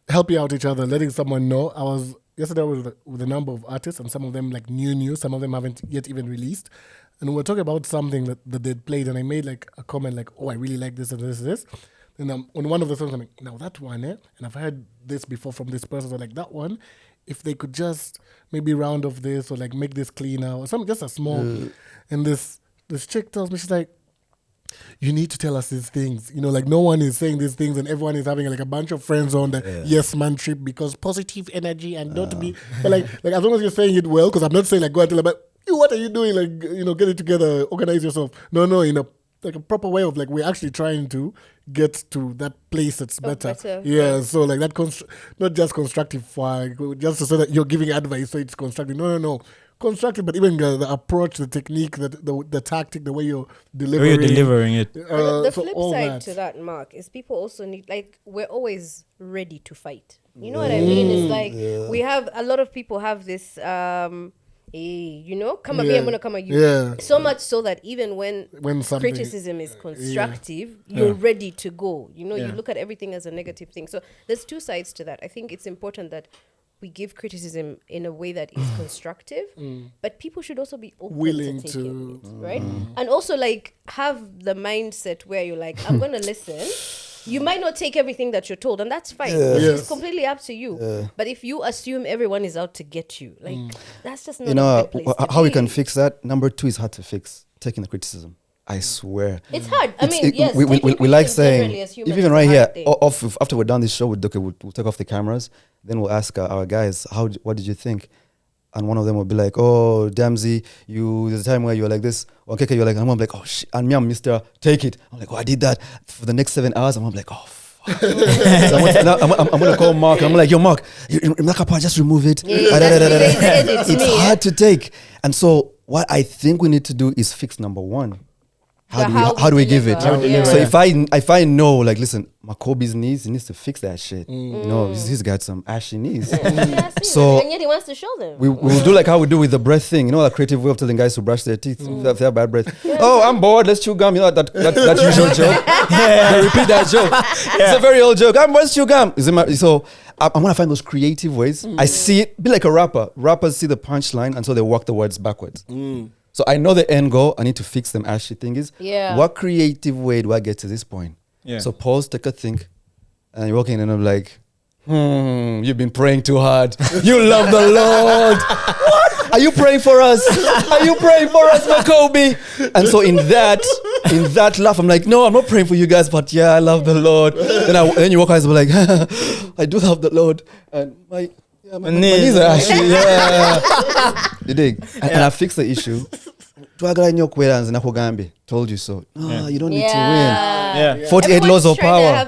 helping out each other, letting someone know. Yesterday I was with a number of artists, and some of them like new, some of them haven't yet even released. And we were talking about something that they'd played, and I made like a comment like, oh, I really like this and this and this. And on one of the songs, I'm like, now that one, and I've heard this before from this person, so like that one, if they could just maybe round off this or like make this cleaner or something, just a small. And this chick tells me, she's like, you need to tell us these things. Like no one is saying these things, and everyone is having like a bunch of friends on the yes man trip because positive energy and don't be. But like as long as you're saying it well, because I'm not saying like go and tell them, but what are you doing? Like get it together, organize yourself. No, in a like a proper way of like we're actually trying to get to that place that's better. Yeah, so like that not just constructive just so that you're giving advice so it's constructive. No. Constructive, but even the approach, the technique, the tactic, the way you're delivering it. The flip side to that, Mark, is people also need, like, we're always ready to fight. You know what I mean? It's like we have, a lot of people have this, come at me, I'm going to come at you. Yeah. So much so that even when criticism is constructive, you're ready to go. You look at everything as a negative thing. So there's two sides to that. I think it's important that we give criticism in a way that is constructive, but people should also be willing to take it, right? And also like have the mindset where you're like, I'm going to listen. You might not take everything that you're told, and that's fine. It's completely up to you. But if you assume everyone is out to get you, like that's just not a good place how we can fix that. Number 2 is hard to fix, taking the criticism. I swear. It's hard. Yes. We like saying, even right here, after we're done this show with Duke, we'll take off the cameras. Then we'll ask our guys, what did you think? And one of them will be like, oh, Damsey, there's a time where you're like this. Or KK, you're like, and I'm like, oh, shit. And me, I'm Mr. Take it. I'm like, oh, I did that for the next 7 hours. And I'm like, oh, fuck. So I'm going to call Mark. And I'm like, yo, Mark, just remove it. It's hard to take. And so what I think we need to do is fix number 1. How do we give it? So if I know, like, listen, Makobi's knees, he needs to fix that shit. He's got some ashy knees. So and yet he wants to show them. We will do like how we do with the breath thing. That creative way of telling guys to brush their teeth if they have bad breath. Oh, I'm bored. Let's chew gum. That usual joke. They repeat that joke. It's a very old joke. Let's chew gum. So I'm gonna find those creative ways. I see it. Be like a rapper. Rappers see the punchline, and so they walk the words backwards. So I know the end goal. I need to fix them ashy thingies. Yeah. What creative way do I get to this point? Yeah. So pause, take a think, and you're walking and I'm like, you've been praying too hard. You love the Lord. What? Are you praying for us? Are you praying for us, Makobi? And so in that laugh, I'm like, no, I'm not praying for you guys, but yeah, I love the Lord. Then you walk out and be like, I do love the Lord. And my knees are ashy. Yeah. You dig? And I fixed the issue. Told you so. You don't need to win. 48 laws of power.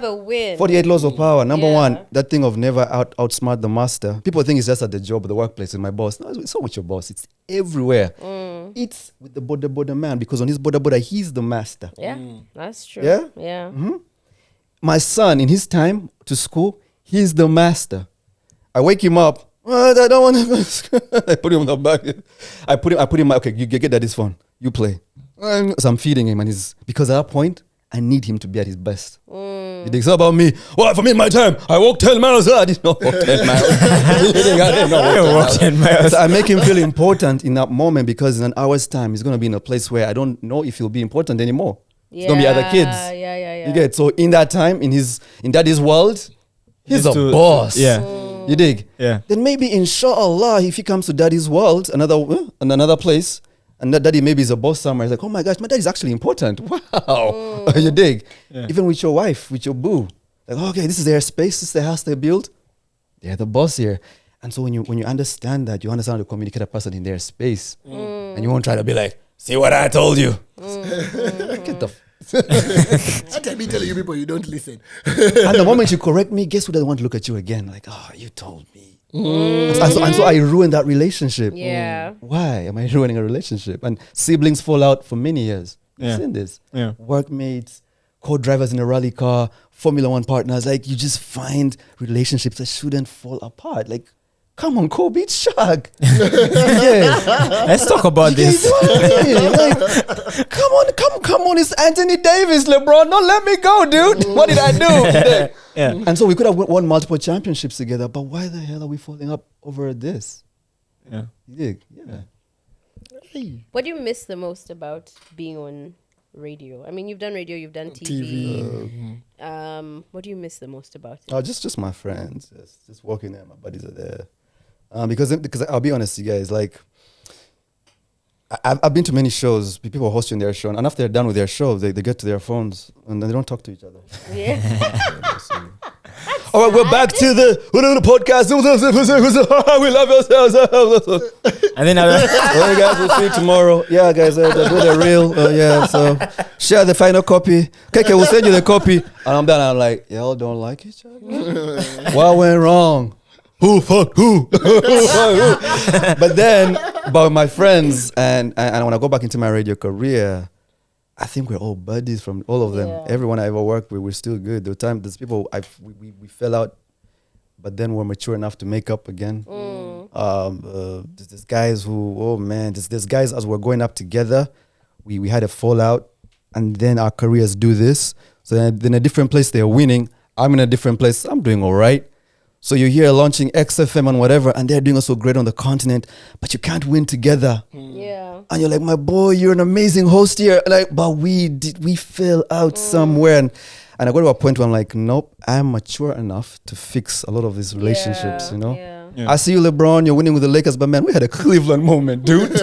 48 laws of power. Number 1, that thing of never outsmart the master. People think it's just at the job, the workplace, with my boss. No, it's not with your boss. It's everywhere. It's with the border man, because on his border, he's the master. Yeah, that's true. Yeah? Yeah. My son, in his time to school, he's the master. I wake him up. I don't want to. I put him on the back. I put him. Okay, you get daddy's phone. You play. So I'm feeding him, and because at that point I need him to be at his best. It's not about me. Well, for me, in my time, I walked 10 miles. I didn't walk 10 miles. I walk 10 miles. So I make him feel important in that moment, because in an hour's time, he's gonna be in a place where I don't know if he'll be important anymore. It's gonna be other kids. Yeah. You get, so in that time, in daddy's world, he's a boss. Yeah. You dig? Yeah. Then maybe inshallah, if he comes to daddy's world, another place, and that daddy maybe is a boss somewhere, he's like, oh my gosh, my daddy's actually important. Wow. You dig? Yeah. Even with your wife, with your boo. Like, okay, this is their space, this is the house they built. They're the boss here. And so when you understand that, you understand how to communicate a person in their space. And you won't try to be like, see what I told you. Get the I be telling you people you don't listen. And the moment you correct me, guess who doesn't want to look at you again? Like, you told me. And so I ruined that relationship. Yeah. Why am I ruining a relationship? And siblings fall out for many years. Yeah. You've seen this. Yeah. Workmates, co-drivers in a rally car, Formula 1 partners. Like, you just find relationships that shouldn't fall apart. Like, come on, Kobe, it's Shaq. Yeah. Let's talk about this. Like, come on, it's Anthony Davis, LeBron. Don't let me go, dude. What did I do? Yeah. And so we could have won multiple championships together, but why the hell are we falling up over this? Yeah. Yeah. Hey. What do you miss the most about being on radio? I mean, you've done radio, you've done TV. What do you miss the most about it? Oh, just my friends, just walking there. My buddies are there. Because I'll be honest, you guys, like I've been to many shows. People are hosting their show, and after they're done with their show, they get to their phones and then they don't talk to each other. Yeah. All right, we're back to the podcast. We love ourselves. And then All right, guys, we'll see you tomorrow. Yeah, guys, do the real. Yeah, so share the final copy. Okay, we'll send you the copy. And I'm done. I'm like, y'all don't like each other? What went wrong? Who fuck who? But then, about my friends, and when I go back into my radio career, I think we're all buddies from all of them. Yeah. Everyone I ever worked with, we're still good. There's people we fell out, but then we're mature enough to make up again. There's guys who, there's guys as we're going up together, we had a fallout, and then our careers do this. So then in a different place they're winning. I'm in a different place. I'm doing all right. So you're here launching XFM and whatever, and they're doing so great on the continent, but you can't win together. Yeah. And you're like, my boy, you're an amazing host here. Like, but we fell out somewhere. And I got to a point where I'm like, nope, I'm mature enough to fix a lot of these relationships, you know? Yeah. Yeah. I see you, LeBron, you're winning with the Lakers, but man, we had a Cleveland moment, dude.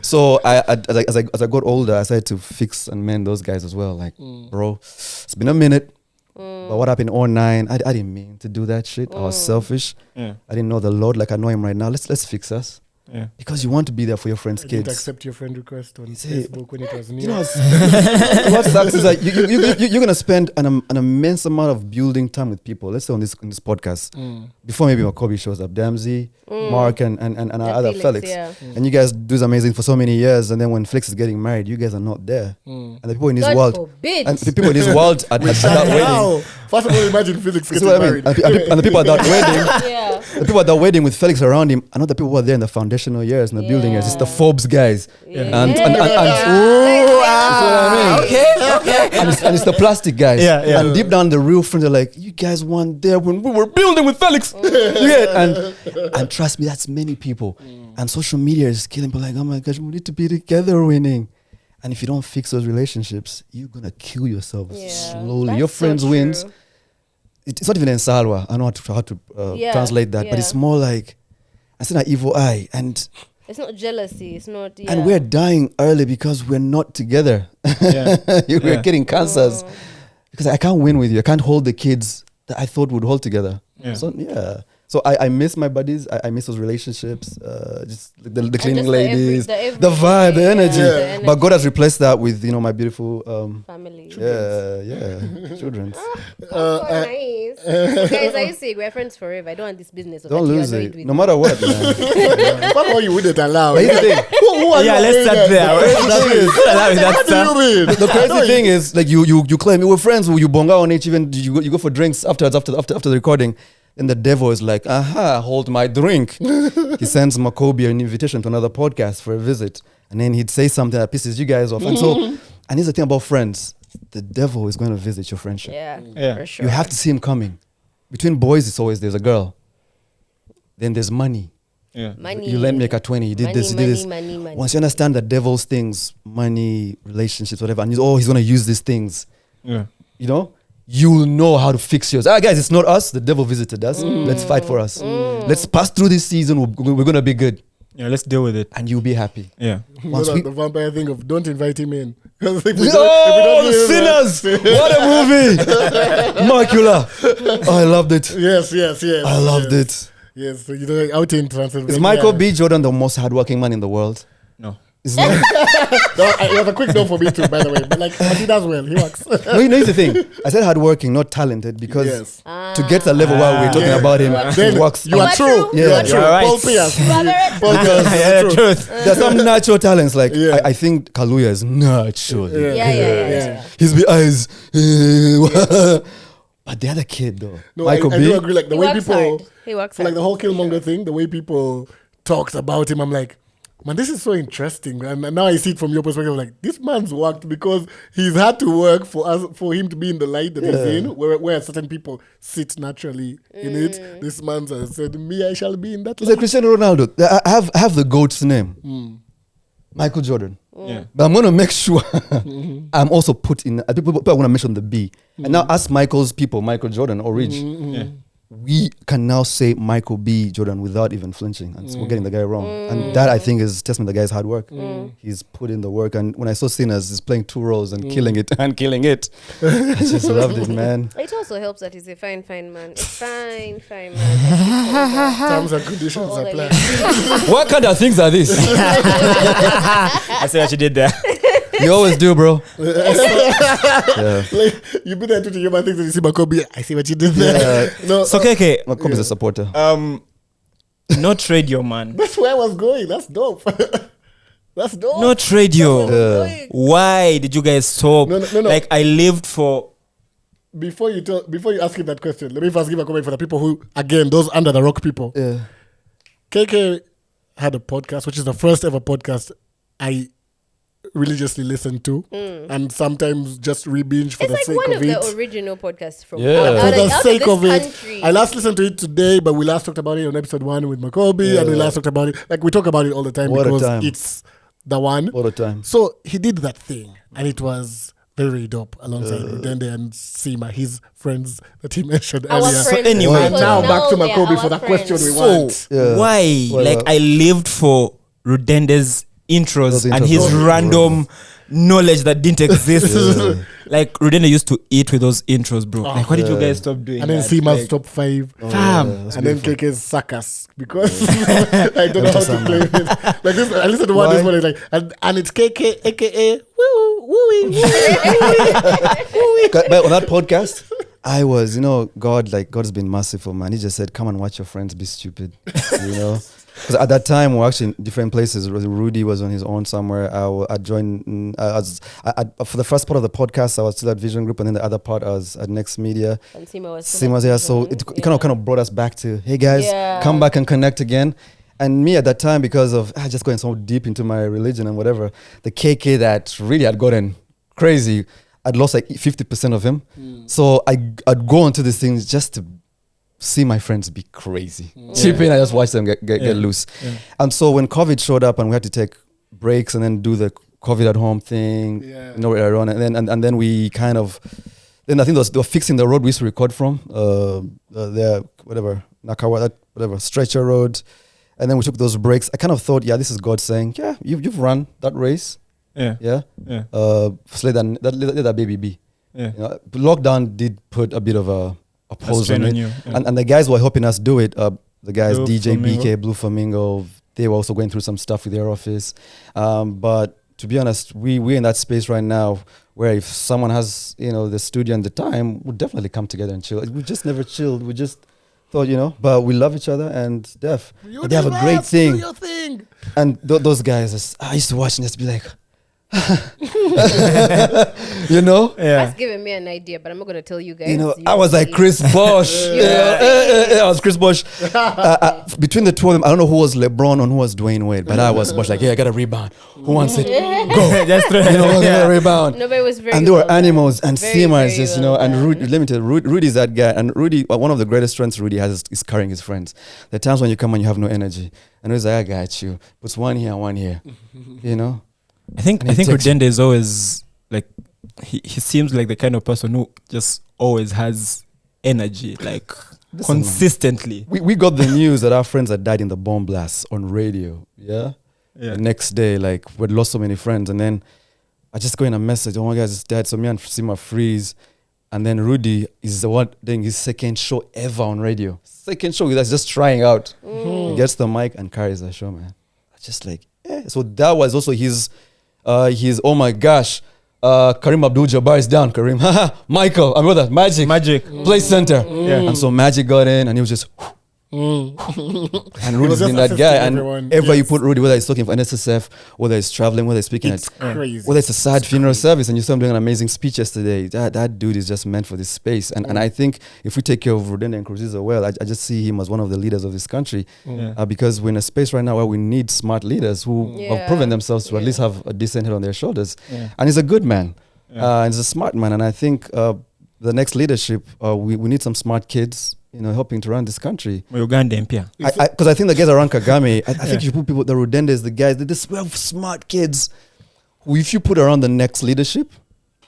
So as I got older, I started to fix and mend those guys as well. Like, bro, it's been a minute. But what happened in 2009, I didn't mean to do that shit. I was selfish. Yeah. I didn't know the Lord like I know him right now. Let's fix us. Yeah. Because you want to be there for your friends' I didn't kids. accept your friend request on say- Facebook when it was new. You know what sucks is that you're gonna spend an immense amount of building time with people. Let's say on this podcast before maybe Makobi shows up, Damsey, Mark, and our other Felix. Yeah. And you guys do amazing for so many years, and then when Felix is getting married, you guys are not there. And the people in his God world, forbid. and the people in his world at that wedding. Wow. First of all, imagine Felix See getting what I mean? married. And the people at that wedding, Yeah. the people at that wedding with Felix around him, I know the people who are there in the foundational years and the building years. It's the Forbes guys. And and it's the plastic guys. Yeah, yeah. And deep down the real friends are like, you guys weren't there when we were building with Felix. And trust me, that's many people. And social media is killing people like, oh my gosh, we need to be together winning. And if you don't fix those relationships, you're gonna kill yourself slowly. That's Your friends so wins. true. It's not even in Salwa. I know how to translate that, but it's more like I see an evil eye, and It's not jealousy. It's not. Yeah. and we're dying early because we're not together. Yeah. We're Yeah. getting cancers because I can't win with you. I can't hold the kids that I thought would hold together. Yeah. So I miss my buddies. I miss those relationships. Just the cleaning just ladies, the the vibe, the energy. yeah, the But God has replaced that with my beautiful family. children. So nice. Guys, I say we're friends forever. I don't want this business. Of Don't that you lose are it, annoyed with no me. matter what, man. First of all, you wouldn't allow. But here's the thing. Who are Yeah, you let's saying start there. that? What do you mean? The crazy thing is, like you claim you were friends, you bonga on each, even you go for drinks afterwards after the recording. Then the devil is like, aha, hold my drink. He sends Makobi an invitation to another podcast for a visit. And then he'd say something that pisses you guys off. And here's the thing about friends. The devil is going to visit your friendship. Yeah, for sure. You have to see him coming. Between boys, it's always there's a girl. Then there's money. Yeah. Money. You lent me like a 20. You did money, this, you money, did this. Money, money. Once you understand the devil's things, money, relationships, whatever, and he's going to use these things, Yeah. you'll know how to fix yours. Guys, it's not us. The devil visited us. Let's fight for us. Let's pass through this season. We're going to be good. Yeah, let's deal with it. And you'll be happy. Yeah. Once Not we- the vampire thing of don't invite him in. 'Cause if we Oh, don't the give him sinners! What a movie! Macula. Oh, I loved it. Yes. I loved it. Yes, so out in Transylvania. Is Michael B. Jordan the most hardworking man in the world? No. Is not. No, it was a quick no for me too, by the way. But he does well. He works. No, here's the thing. I said hardworking, not talented, because Yes. to get to the level where we're talking about him, Then he works. you are What true. true? You Yeah. are true. You are right. Paul Pierce. Paul Brother. Pierce. Yeah, True. truth. There's some natural talents. Like Yeah. I think Kaluuya is natural. Yeah. Yeah. Yeah. His big eyes. But the other kid though, No, I Michael do B. agree. Like the He way works people, hard. He works for like hard. the whole Killmonger thing, the way people talked about him, I'm like, man, this is so interesting. And now I see it from your perspective. Like this man's worked because he's had to work for him to be in the light that he's in, where certain people sit naturally in it. This man's said, "Me, I shall be in that He's like light." Cristiano Ronaldo. I have the GOAT's name, Michael Jordan. Yeah. But I'm gonna make sure I'm also put in. People want to mention the B, and now ask Michael's people, Michael Jordan or Rich. Yeah. We can now say Michael B. Jordan without even flinching, and so we're getting the guy wrong. And that I think is testament to the guy's hard work. He's put in the work, and when I saw Sinners, he's playing 2 roles and killing it and killing it. I just loved it, man. It also helps that he's a fine man. A fine man. Terms and conditions All the apply. What kind of things are these? I see what you did there. You always do, bro. Yeah. Like, you be there to human things and you see Makobi. I see what you did there. Yeah. No, So KK, Makobi is a supporter. not radio, man. that's where I was going. That's dope. That's dope. Not radio. Going. Why did you guys stop? No. Like I lived for. Before you ask him that question, let me first give a comment for the people who, again, those under the rock people. Yeah. KK had a podcast, which is the first ever podcast I religiously listen to, and sometimes just re-binge for It's the like sake one of of it. the original podcasts from Yeah. out, For out, the out sake of of this it, country. I last listened to it today, but we last talked about it on episode 1 with Makobi, and we last talked about it. Like we talk about it all the time What a because time. it's the one. All the time. So he did that thing, and it was very dope alongside Udende and Sima, his friends that he mentioned Our earlier. friends. So anyway, And now back to they're Makobi our for the question we friends. want. Yeah. why? Well, Like I lived for Rudende's intros Those and intros his were- random knowledge that didn't exist. Like Rudende used to eat with those intros, bro. Like why did you guys stop doing And then that? Sima's Like, top 5. fam. And then KK's suckers because I don't know how to play it. Like this, I listened to one this morning, like, and it's KK, a.k.a. woo woo But on that podcast, I was, God's been merciful, man. He just said, come and watch your friends be stupid, Because at that time, we were actually in different places. Rudy was on his own somewhere. I joined, for the first part of the podcast, I was still at Vision Group, and then the other part, I was at Next Media. And Sima was Same was there. So it kind of brought us back to, hey guys, Yeah. come back and connect again. And me at that time, because of just going so deep into my religion and whatever, the KK that really had gotten crazy, I'd lost like 50% of him. So I'd go into these things just to see my friends be crazy. Chip in, I just watch them get loose. Yeah. And so when COVID showed up and we had to take breaks and then do the COVID at home thing, later on, and then we kind of, then I think they were fixing the road we used to record from, there, whatever, Nakawa, whatever, Stretcher Road. And then we took those breaks. I kind of thought, this is God saying, you've run that race. Yeah. Yeah. Yeah. So let that baby be. Yeah. Lockdown did put a bit of a pause strain on it. on you, yeah. And the guys who were helping us do it, the guys Blue DJ Flamingo. BK, Blue Flamingo, they were also going through some stuff with their office. But to be honest, we're in that space right now where if someone has, the studio and the time, we'll definitely come together and chill. We just never chilled. We just thought, but we love each other and they have a great thing. Do your thing. And those guys, I used to watch and just be like, Yeah. That's giving me an idea, but I'm not going to tell you guys. I was like Chris Bosh. I was Chris Bosh. Between the two of them, I don't know who was LeBron and who was Dwayne Wade, but I was Bosh like, I got a rebound. Who wants it? Go. Just throw it. Who's got a rebound? Nobody was very And they were well done. animals and Very, Sima is very just, well and done. Rudy, let me tell you, Rudy's that guy. And Rudy, one of the greatest strengths Rudy has is carrying his friends. There are times when you come and you have no energy. And Rudy's like, I got you. Puts one here and one here. I think And it takes- Rudende is always like he seems like the kind of person who just always has energy, like Listen, man. consistently. We got the news that our friends had died in the bomb blast on radio. Yeah. Yeah. The next day, like we'd lost so many friends, and then I just go in a message. Oh my God, it's dead. So me and Sima freeze, and then Rudy is the one doing his second show ever on radio. Second show, that's just trying out. He gets the mic and carries the show, man. Just like, So that was also his. Oh my gosh. Kareem Abdul-Jabbar is down. Kareem, Michael, I'm with that. Magic Magic. play center. Yeah. And so Magic got in, and he was just Mm. And was Rudy's just been that guy. assisting And everyone. ever you Yes. put Rudy, whether he's talking for NSSF, whether he's traveling, whether he's speaking It's crazy. whether it's a sad funeral service, and you saw him doing an amazing speech yesterday. That dude is just meant for this space. And I think if we take care of Rudende and Cruziza well, I just see him as one of the leaders of this country. Because we're in a space right now where we need smart leaders who have proven themselves to at least have a decent head on their shoulders. And he's a good man. And he's a smart man. And I think the next leadership, we need some smart kids, helping to run this country. Uganda Empia. Because I think the guys around Kagame, I think you should put people, the Rudendes, the guys, they're smart kids who, if you put around the next leadership,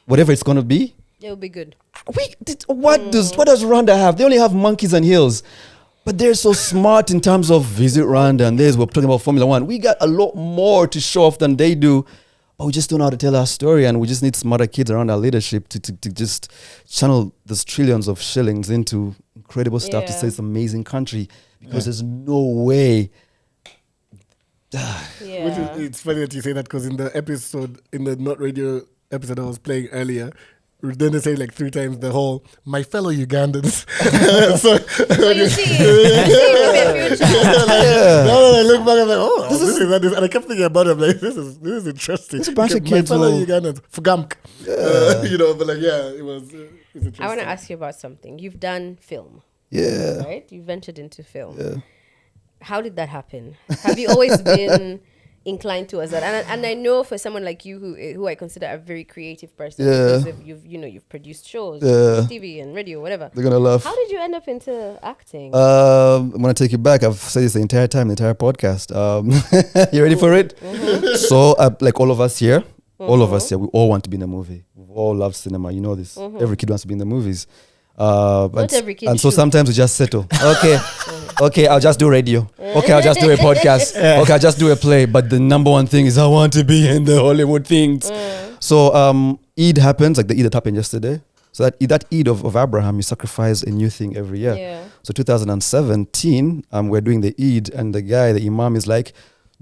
whatever it's going to be, It'll be good. What does Rwanda have? They only have monkeys and hills. But they're so smart in terms of visit Rwanda and we're talking about Formula One. We got a lot more to show off than they do. But we just don't know how to tell our story, and we just need smarter kids around our leadership to just channel those trillions of shillings into incredible stuff to say this amazing country, because there's no way. It's funny that you say that, because in the Not Radio episode I was playing earlier, then they say like 3 times the whole "my fellow Ugandans." so you see the future. Now when I look back, I'm like, oh, this is that is, and I kept thinking about it. I'm like, this is interesting. It's a bunch of my kids fellow who- Ugandans, Fugamk. But like, it was. It's interesting. I want to ask you about something. You've done film, Yeah. right? You ventured into film. Yeah. How did that happen? Have you always been inclined towards that? And I know for someone like you, who I consider a very creative person, because you've produced shows, TV and radio, whatever. They're going to laugh. How did you end up into acting? I'm going to take you back. I've said this the entire time, the entire podcast. You ready for it? So, like all of us here, we all want to be in a movie. We've all loved cinema. You know this. Every kid wants to be in the movies. Not every kid and so should. sometimes we just settle. Okay, I'll just do radio. Okay, I'll just do a podcast. Okay, I'll just do a play. But the number one thing is I want to be in the Hollywood things. So Eid happens, like the Eid that happened yesterday. So that Eid of Abraham, you sacrifice a new thing every year. Yeah. So 2017, we're doing the Eid, and the Imam is like,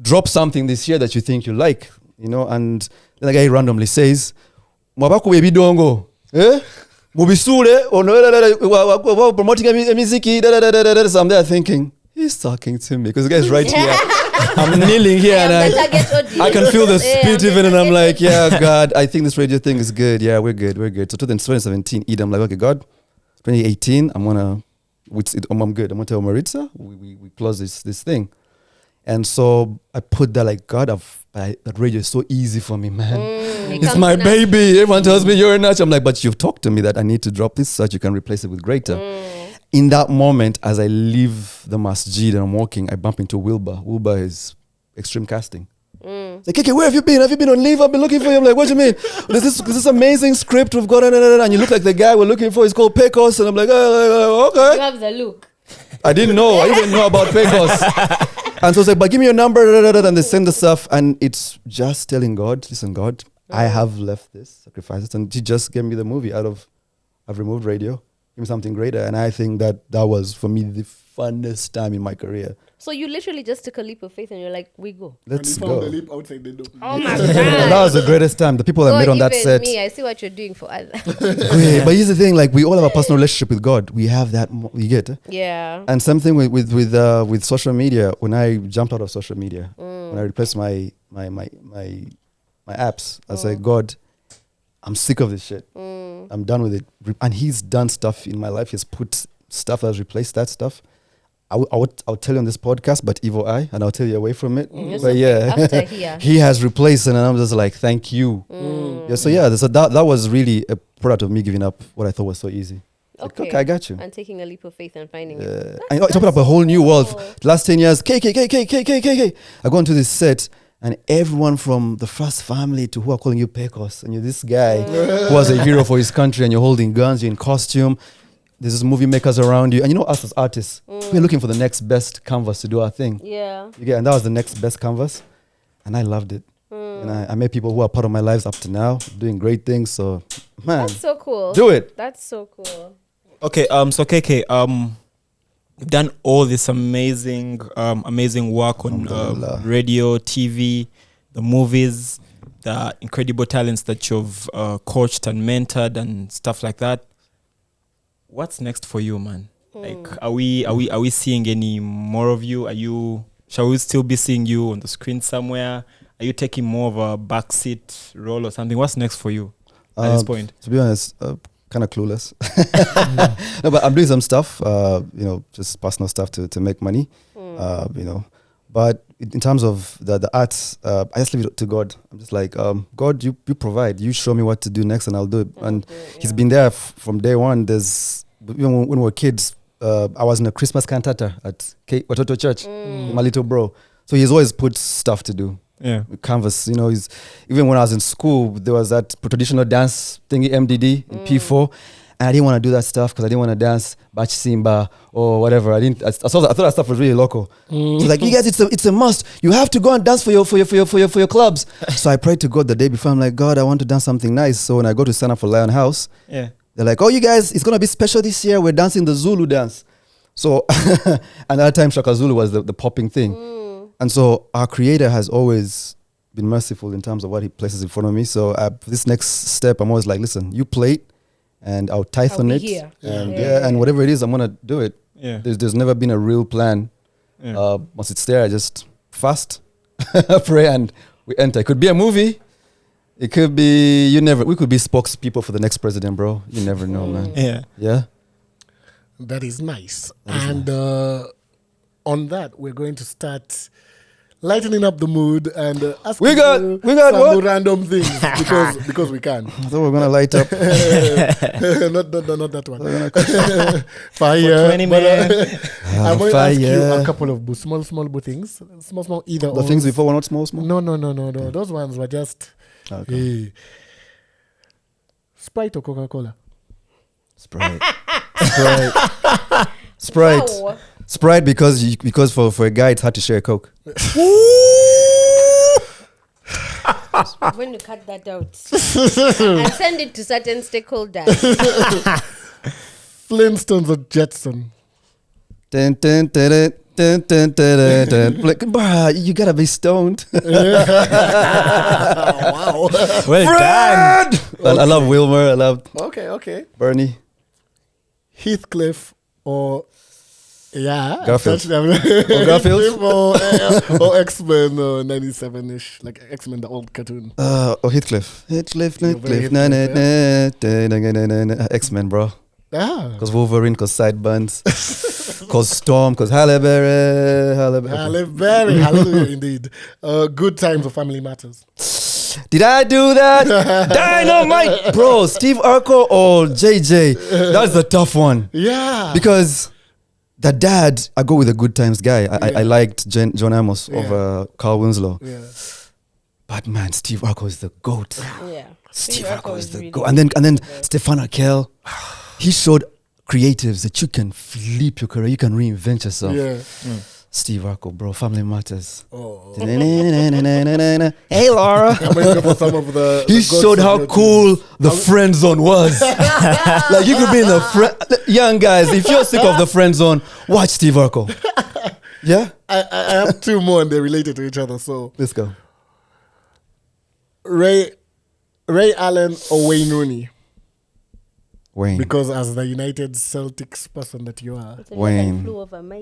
drop something this year that you think you like, and then the guy randomly says, "Mwabako webi dongo, mubisule, promoting a music." So I'm there thinking, he's talking to me, because the guy's right here. I'm kneeling here, and I can feel the spirit even, and I'm like, yeah, God, I think this radio thing is good. Yeah, we're good. So 2017, Eid, I'm like, okay, God, 2018, I'm good. I'm gonna tell Maritza, we close this thing. And so I put that, like, God, that radio is so easy for me, man. It's my baby. Everyone tells me you're a nutch. I'm like, but you've talked to me that I need to drop this so that you can replace it with greater. In that moment, as I leave the masjid and I'm walking, I bump into Wilbur. Wilbur is extreme casting. It's like, okay, where have you been? Have you been on leave? I've been looking for you. I'm like, what do you mean? There's this amazing script we've got, and you look like the guy we're looking for. He's called Pecos. And I'm like, okay. You have the look. I didn't know. I didn't know about Pecos. And so it's like, but give me your number. And they send the stuff. And it's just telling God, listen, God, I have left this, sacrifices. And he just gave me the movie I've removed radio. Give me something greater. And I think that was, for me, the funnest time in my career. So you literally just took a leap of faith and you're like, we go. Let's and go. the leap outside the door. Oh my God. That was the greatest time. The people I met on that even set. me, I see what you're doing for others. Great. But here's the thing, like, we all have a personal relationship with God. We have that, you get it? Yeah. And same thing with social media. When I jumped out of social media, when I replaced my apps, I said, God, I'm sick of this shit. I'm done with it. And he's done stuff in my life. He's put stuff that has replaced that stuff. I'll tell you on this podcast, but evil eye, and I'll tell you away from it. But yeah, After here. he has replaced, and I'm just like, thank you. Yeah, so yeah, that was really a product of me giving up what I thought was so easy. Like, okay, I got you. And taking a leap of faith and finding it. I know, it's opened up a whole new world. The last 10 years, K. I go into this set, and everyone from the first family to who are calling you Pecos, and you're this guy who was a hero for his country, and you're holding guns, you're in costume. There's this movie makers around you, and us as artists, we're looking for the next best canvas to do our thing. Yeah. And that was the next best canvas, and I loved it. And I met people who are part of my lives up to now, doing great things. So, man, That's so cool. do it. That's so cool. Okay, so KK, you've done all this amazing work on Alhamdulillah. radio, TV, the movies, the incredible talents that you've coached and mentored and stuff like that. What's next for you, man? Like, are we seeing any more of you? Shall we still be seeing you on the screen somewhere? Are you taking more of a backseat role or something? What's next for you at this point? To be honest, kind of clueless. No, but I'm doing some stuff, just personal stuff to make money, But in terms of the arts, I just leave it to God. I'm just like, God, you provide. You show me what to do next and I'll do it. And He's been there from day one. Even when we were kids, I was in a Christmas cantata at Watoto Church, my little bro. So he's always put stuff to do. Yeah. Canvas, even when I was in school, there was that traditional dance thingy, MDD in P4, and I didn't want to do that stuff because I didn't want to dance Bach Simba or whatever. I thought that stuff was really local. So like, you guys, it's a must. You have to go and dance for your clubs. So I prayed to God the day before. I'm like, God, I want to dance something nice. So when I go to sign up for Lion House, they're like, oh, you guys, it's gonna be special this year. We're dancing the Zulu dance. So and at that time, Shaka Zulu was the popping thing. And so our creator has always been merciful in terms of what he places in front of me. So this next step, I'm always like, listen, you play it and I'll tithe on it. And whatever it is, I'm going to do it. Yeah. There's never been a real plan. Yeah. Once it's there, I just fast, pray, and we enter. It could be a movie. It could be, we could be spokespeople for the next president, bro. You never know, man. Yeah. Yeah. That is nice. On that, we're going to start lightening up the mood and asking we got some what? random things because we can. I thought we were gonna light up. not that one. Fire. 20 minutes. I'm going to ask you a couple of small things. Small either. The things before were not small. No. Those ones were just Sprite or Coca-Cola. Sprite. Wow. Sprite because for a guy it's hard to share a Coke. When you cut that out and send it to certain stakeholders. Flintstones or Jetson. Dun, dun, dun, dun, dun, dun, dun, dun. Like, bruh, you gotta be stoned. Wow. Well done. I love Wilmer. I love Okay. Bernie. Heathcliff or Garfield. Or Garfield? or X-Men 97-ish, like X-Men, the old cartoon. Heathcliff. Heathcliff. X-Men, bro. Because Wolverine, because sideburns, because Storm, because Halle Berry. Hallelujah, indeed. Good times of Family Matters. Did I do that? Dynamite! Bro, Steve Urkel or JJ? That's the tough one. Yeah. Because the dad, I go with the Good Times guy. I liked John Amos over Carl Winslow. Yeah. But man, Steve Urkel is the GOAT. Yeah. Steve Urkel is the GOAT. And then Stefan Urkel, he showed creatives that you can flip your career, you can reinvent yourself. Yeah. Steve Urkel, bro, Family Matters. Oh. Hey, Laura. For some of He showed how cool the friend zone was. Like you could be in the young guys. If you're sick of the friend zone, watch Steve Urkel. Yeah. I have two more and they're related to each other. So Let's go. Ray Allen or Wayne Rooney. Wayne. Because as the United Celtics person that you are. Wayne.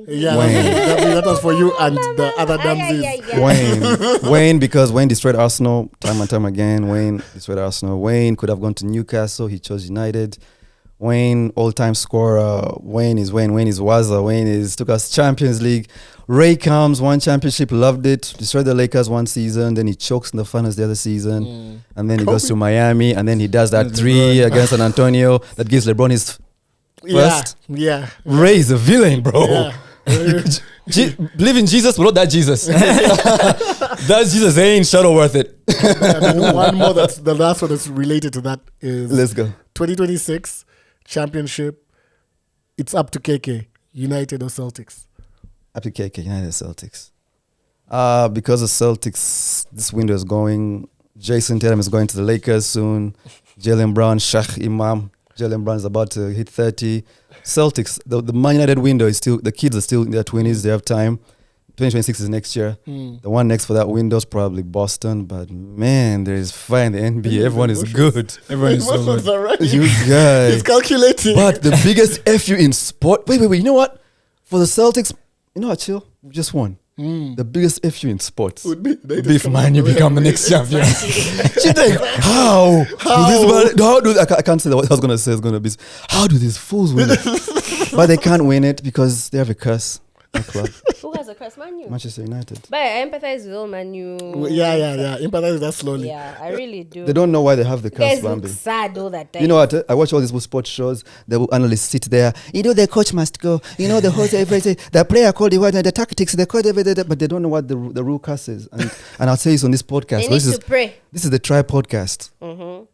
Yeah, Wayne. That was for you and the other Damsies. Wayne, because Wayne destroyed Arsenal time and time again. Wayne destroyed Arsenal. Wayne could have gone to Newcastle. He chose United. Wayne, all-time scorer. Wayne is Waza. Wayne took us Champions League. Ray comes, won championship, loved it, destroyed the Lakers one season, then he chokes in the finals the other season, and then he goes to Miami, and then he does that three against San Antonio that gives LeBron his first. Yeah. Ray is a villain, bro. Yeah. Believe in Jesus, but not that Jesus. That Jesus ain't shadow worth it. And then one more the last one that's related to that is Let's go. 2026 championship. It's up to KK, United or Celtics. Up to KK, United Celtics. Because the Celtics, this window is going. Jason Tatum is going to the Lakers soon. Jaylen Brown, Shaq Imam. Jaylen Brown is about to hit 30. Celtics, the Man United window is still, the kids are still in their 20s, they have time. 2026 is next year. The one next for that window's probably Boston. But man, there is fire in the NBA. Everyone is good. Everyone is so Emotions good. are right. You guys. He's calculating. But the biggest FU in sport. Wait. You know what? For the Celtics, you know what, chill? We just won. The biggest FU in sports. would be If man, you become the next champion. She think, how? I can't say what I was going to say. It's going to be, how do these fools win it? But they can't win it because they have a curse. My club, Who has a curse? Man U. Manchester United. But I empathize with all Man U. Yeah. Empathize that slowly. Yeah, I really do. They don't know why they have the You guys curse, look Bambi. sad all that time. You know what? I watch all these sports shows. The analysts sit there. You know, the coach must go. You know, the host, everything. The player called the tactics. They called everything, but they don't know what the rule curse is. And I'll say this on this podcast. They need to pray. This is the Try podcast. Mm-hmm.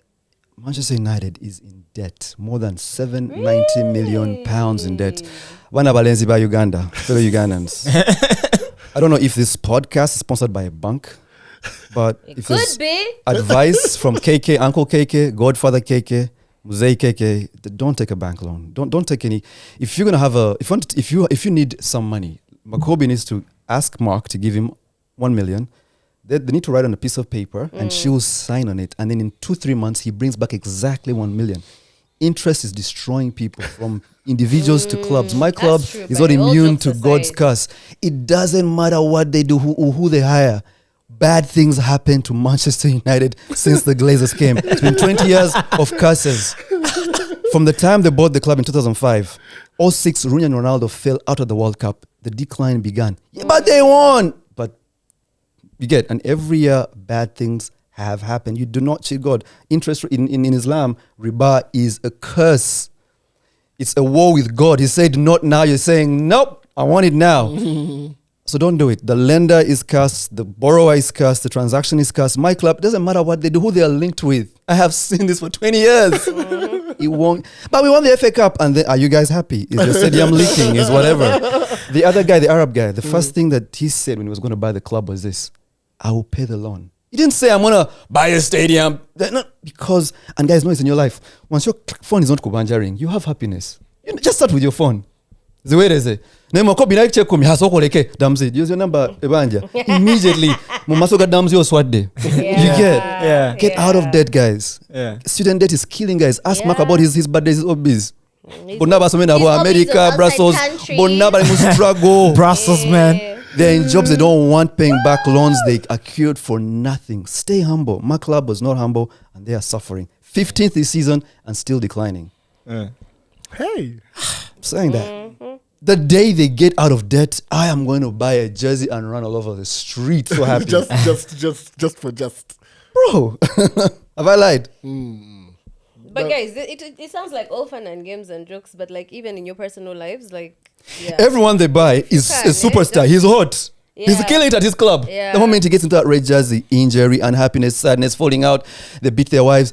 Manchester United is in debt, more than 790 million pounds in debt. Wana Balenzi by Uganda, fellow Ugandans. I don't know if this podcast is sponsored by a bank, but It if could there's be. advice from KK, Uncle KK, Godfather KK, Muzei KK, don't take a bank loan. Don't take any. If you're gonna have if you need some money, Makobi needs to ask Mark to give him 1 million. They need to write on a piece of paper and she will sign on it. And then in 2-3 months, he brings back exactly 1 million. Interest is destroying people from individuals to clubs. My club true, is but not all immune jokes to God's aside. curse. It doesn't matter what they do, who they hire. Bad things happen to Manchester United since the Glazers came. It's been 20 years of curses. From the time they bought the club in 2005, 2006, Rooney and Ronaldo fell out of the World Cup. The decline began. Yeah, but they won. But you get, and every year bad things have happened. You do not cheat God. Interest in Islam, riba is a curse. It's a war with God. He said not now. You're saying nope, I want it now. So don't do it. The lender is cursed, the borrower is cursed, the transaction is cursed. My club, doesn't matter what they do, who they are linked with. I have seen this for 20 years. It won't. But we won the FA Cup, and then, are you guys happy? Is your stadium leaking? Is whatever. The other guy, the Arab guy, the first thing that he said when he was going to buy the club was this: I will pay the loan. He didn't say I'm gonna buy a stadium. Not because, and guys know it's in your life. Once your phone is not kubanjaring, you have happiness. You just start with your phone. The way they say, Makobi na check me hasoko leke damzi. Use your number ebanja. Immediately, mumasoga damzi oswade. You get out of debt, guys. Yeah. Student debt is killing guys. Ask Yeah. Mark about his birthdays, his hobbies. His Bonaba somena hobbies about of America, outside Brussels. countries. Bonaba must struggle. Brussels, man. They're in jobs they don't want, paying back loans they accrued for nothing. Stay humble. My club was not humble and they are suffering. 15th this season and still declining. Yeah. Hey. I'm saying that. The day they get out of debt, I am going to buy a jersey and run all over the street. So happy. just. Bro, have I lied? But guys, it sounds like all fun and games and jokes, but like even in your personal lives, like yeah. Everyone they buy is can, a superstar. just- He's hot. He's Yeah. killing it at his club. Yeah. The moment he gets into that red jersey, injury, unhappiness, sadness, falling out, they beat their wives.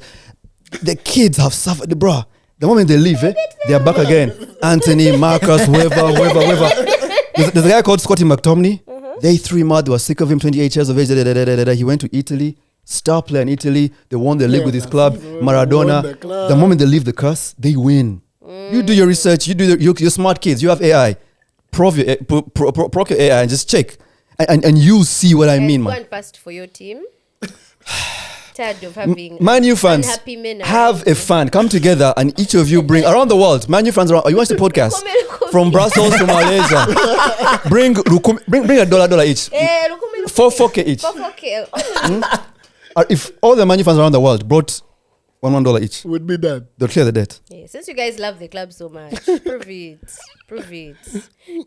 The kids have suffered, bro. The moment they leave, they are back again. Anthony, Marcus, whoever. There's a guy called Scotty McTominay. They threw him out. They were sick of him, 28 years of age. He went to Italy, star player in Italy. They won the league with his club. Maradona. the club. The moment they leave the curse, they win. You do your research. You do you're smart kids. You have AI. Proc your AI and just check. And you see what I Guys, mean, go man. and fast for your team. Tired of having Man U fans, unhappy men have around a fan. Come together and each of you bring around the world. Man U fans around. You watch the podcast from Brussels to Malaysia. Bring $1 each. 4K each. 4K. If all the Man U fans around the world brought $1 each, Would be done. they'll clear the debt. Yeah, since you guys love the club so much, prove it.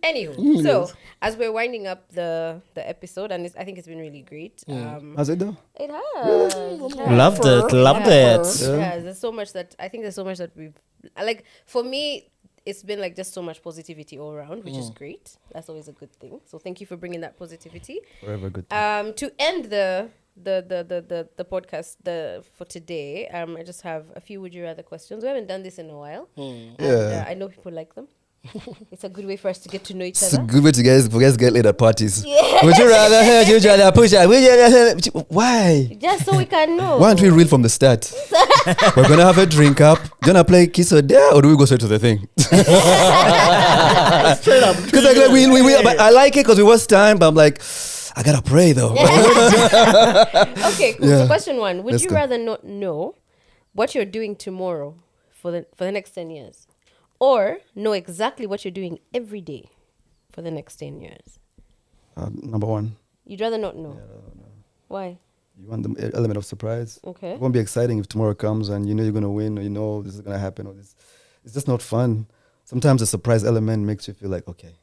Anywho, so as we're winding up the episode, and I think it's been really great. How's it though? It has. Loved it. Yeah, there's so much that we've like. For me, it's been like just so much positivity all around, which is great. That's always a good thing. So thank you for bringing that positivity. Forever good. To end the podcast for today, I just have a few would you rather questions. We haven't done this in a while. Yeah. I know people like them. It's a good way for us to get to know each It's a other. good way for guys to get laid at parties. Would you rather push out? Why? Just so we can know. Why aren't we real from the start? We're gonna have a drink up. Gonna play kiss or dare, or do we go straight to the thing? Straight up. Because like we but I like it because we waste time. But I'm like, I gotta pray though. Okay, cool. Yeah. So question 1: would Let's you go. rather not know what you're doing tomorrow for the next 10 years, or know exactly what you're doing every day for the next 10 years? Number one, You'd rather not know. Why? you want the element of surprise. Okay. It won't be exciting if tomorrow comes and you know you're gonna win, or you know this is gonna happen, or this. It's just not fun. Sometimes the surprise element makes you feel like, okay,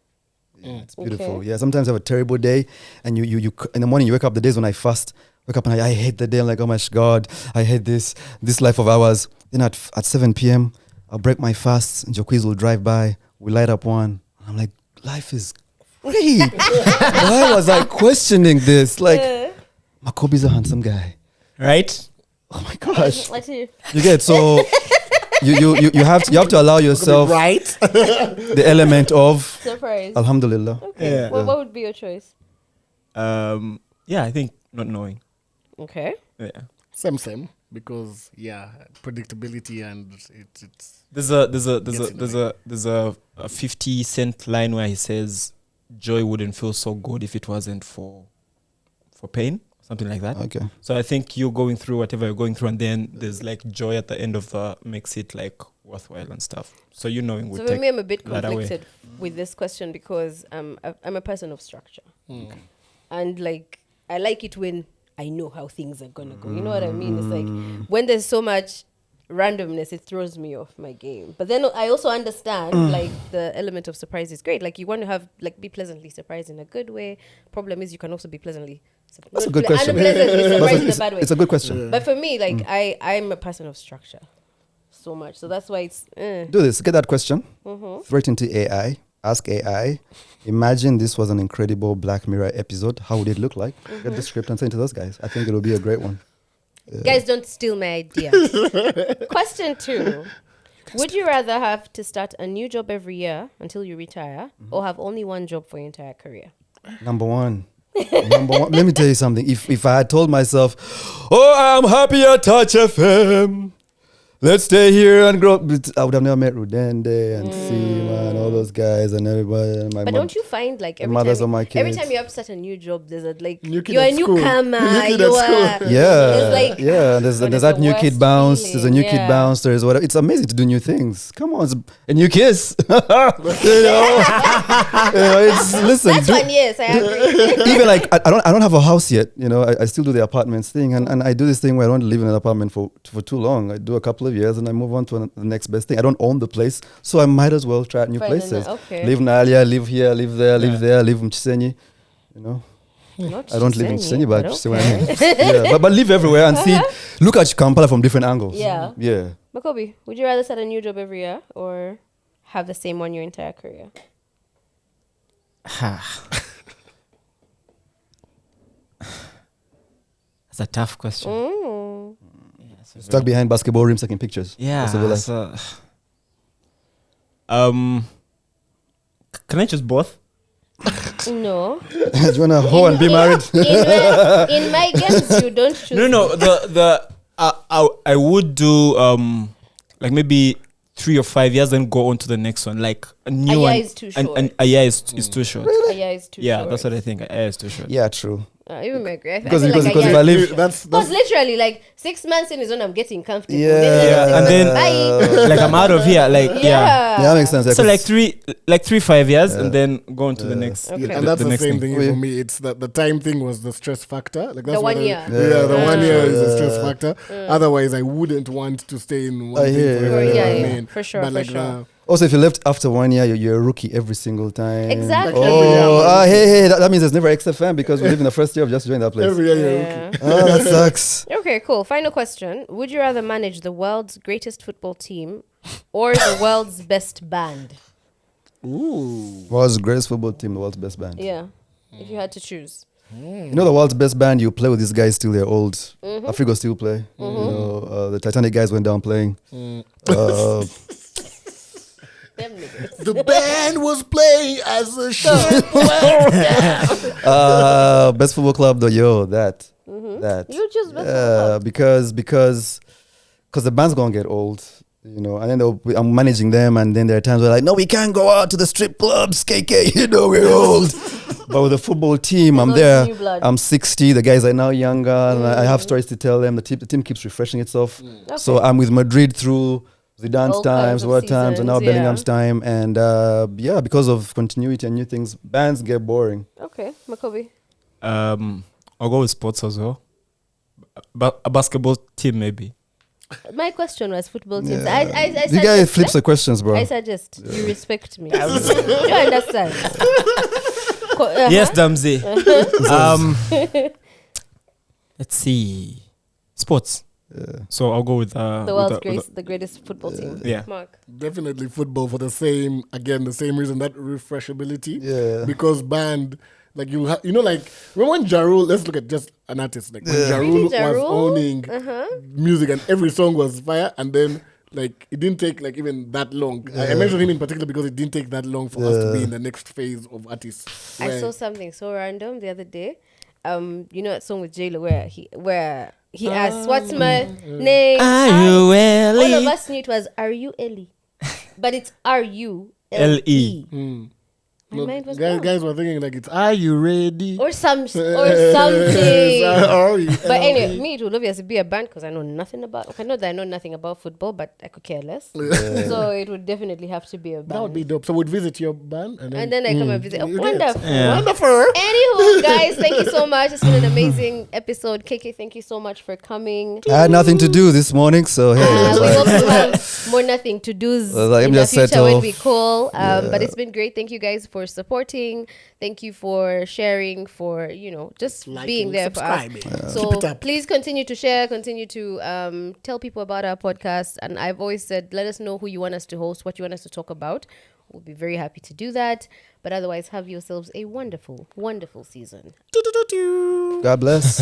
yeah, it's beautiful. Okay. Yeah, sometimes you have a terrible day, and you in the morning you wake up. The days when I fast, wake up and I hate the day. I'm like, oh my God, I hate this life of ours. Then at 7 p.m. I'll break my fast, and Joquiz will drive by. We light up one. I'm like, life is great. Why was I questioning this? Like, Makobi's a handsome guy. Right? Oh my gosh. Let's hear. You get so you have to allow yourself Right? the element of Surprise. Alhamdulillah. Okay. Yeah. Well, what would be your choice? Yeah, I think not knowing. Okay. Yeah. Same. Because predictability and it's There's a 50 Cent line where he says joy wouldn't feel so good if it wasn't for pain, something like that. Okay. So I think you're going through whatever you're going through, and then there's like joy at the end of the makes it like worthwhile and stuff. So you knowing would So for take me, I'm a bit that away. conflicted with this question because I'm a person of structure, and like I like it when I know how things are gonna go. You know what I mean? It's like when there's so much randomness, it throws me off my game. But then I also understand like the element of surprise is great. Like you want to have like be pleasantly surprised in a good way. Problem is you can also be pleasantly That's a good question. unpleasantly surprised in a bad way. It's a good question. But for me, like I'm a person of structure so much, so that's why it's. Do this. Get that question. Throw it into AI. Ask AI. Imagine this was an incredible Black Mirror episode. How would it look like? Get the script and send it to those guys. I think it will be a great one. Guys, don't steal my idea. Question 2. Would you rather have to start a new job every year until you retire or have only one job for your entire career? Number one. Let me tell you something. If I had told myself, oh, I'm happy at Touch FM. Let's stay here and grow. I would have never met Rudende and Seema and all those guys and everybody. And my But mom. don't you find like every mothers time, of my every kids. time you have to start a new job, there's a like New kid you're a at school. newcomer, New kid you at are school. Yeah, It's like- yeah. There's but there's it's that the new kid worst bounce. There's a new feeling, kid yeah. bounce. There's whatever. It's amazing to do new things. Come on, it's a new kiss. You know, listen. That's 1 year, so I agree. Even like I don't have a house yet. You know, I still do the apartments thing, and I do this thing where I don't live in an apartment for too long. I do a couple of years and I move on to the next best thing. I don't own the place, so I might as well try out new Find places. okay. Live in Alia, live here, live there, live there, live in Chisenyi. You know, Not I don't live in Chisenyi, Chisenyi, but but see what I mean. Yeah, but live everywhere and see. Look at Kampala from different angles. Yeah. Yeah. Makobi, would you rather start a new job every year or have the same one your entire career? That's a tough question. Stuck behind basketball rims taking pictures. Yeah. That's the life. So, can I choose both? No. Do you wanna hoe and be married? In my games, you don't choose. No. I would do like maybe 3 or 5 years, then go on to the next one. Like a new year one. is too And short. a year is too short. A year is too Yeah, short. that's what I think. A year is too short. Yeah, true. Even my agree. Because I feel like if I live, That's Because literally, like 6 months in is when I'm getting comfortable. Yeah. Then And then bye. like I'm out of here. Like yeah. yeah, that makes sense. So like 3-5 years, and then go on to the next. Okay. and that's the, next same thing. thing for me. It's that the time thing was the stress factor. Like that's The what 1 year. Yeah, the 1 year is a stress Yeah. factor. Otherwise, I wouldn't want to stay in one thing hear you. forever. Yeah, you know what yeah, I mean? for sure, But for like sure. Also, if you left after 1 year, you're a rookie every single time. Exactly. Oh, hey, that means there's never XFM because we live in the first year of just joined that place. every year, you're Yeah. Oh, that sucks. Okay, cool. Final question. Would you rather manage the world's greatest football team or the world's best band? World's greatest football team, the world's best band. Yeah. If you had to choose. You know the world's best band, you play with these guys till they're old. Africa still play. You know, the Titanic guys went down playing. Them niggas. The band was playing as a show. Best football club though, that. You choose best football club. Because because the band's gonna get old, you know, and then I'm managing them, and then there are times where like, no, we can't go out to the strip clubs, KK, you know, we're old. But with the football team, I'm there. I'm 60. The guys are now younger, and I have stories to tell them. The team keeps refreshing itself. Okay. So I'm with Madrid through Zidane's All times, kinds of World times, and now seasons, Bellingham's time. And because of continuity and new things, bands get boring. Okay, Makobi. I'll go with sports as well. A basketball team, maybe. My question was football teams. Yeah. I You guys flips the questions, bro. I suggest you respect me. You understand? Yes, Damzi. Let's see. Sports. So I'll go with The world's the greatest football team. Yeah. Mark. Definitely football for the same reason, that refreshability. Yeah. Because band, like like remember when Ja Rule, let's look at just an artist, like when Ja Rule Ja was Rule? owning music and every song was fire, and then like it didn't take like even that long. I mentioned him in particular because it didn't take that long for us to be in the next phase of artists. I saw something so random the other day. You know that song with J-Lo where he asked, "What's my name?" Are you Ellie? All of us knew it was "Are you Ellie?" But it's R-U-L-E. My mind was blown. guys were thinking like it's "Are you ready?" or something. Are you- But anyway, me, it would obviously be a band because I know nothing about. Okay, not that I know nothing about football, but I could care less. So it would definitely have to be a band. That would be dope. So we'd visit your band And then I come and visit. Oh, You did. wonderful. Yeah. Wonderful. Anywho, guys, thank you so much. It's been an amazing episode. KK, thank you so much for coming. I had nothing to do this morning, so hey. it's We like- hope to have more nothing to do's Well, like, in I'm the just future set when off. we call. But it's been great. Thank you guys for supporting. Thank you for sharing, for just Liking, being there for us. subscribing. So Keep it up. please continue to share, continue to tell people about our podcast. And I've always said, let us know who you want us to host, what you want us to talk about. We'll be very happy to do that. But otherwise, have yourselves a wonderful, wonderful season. God bless.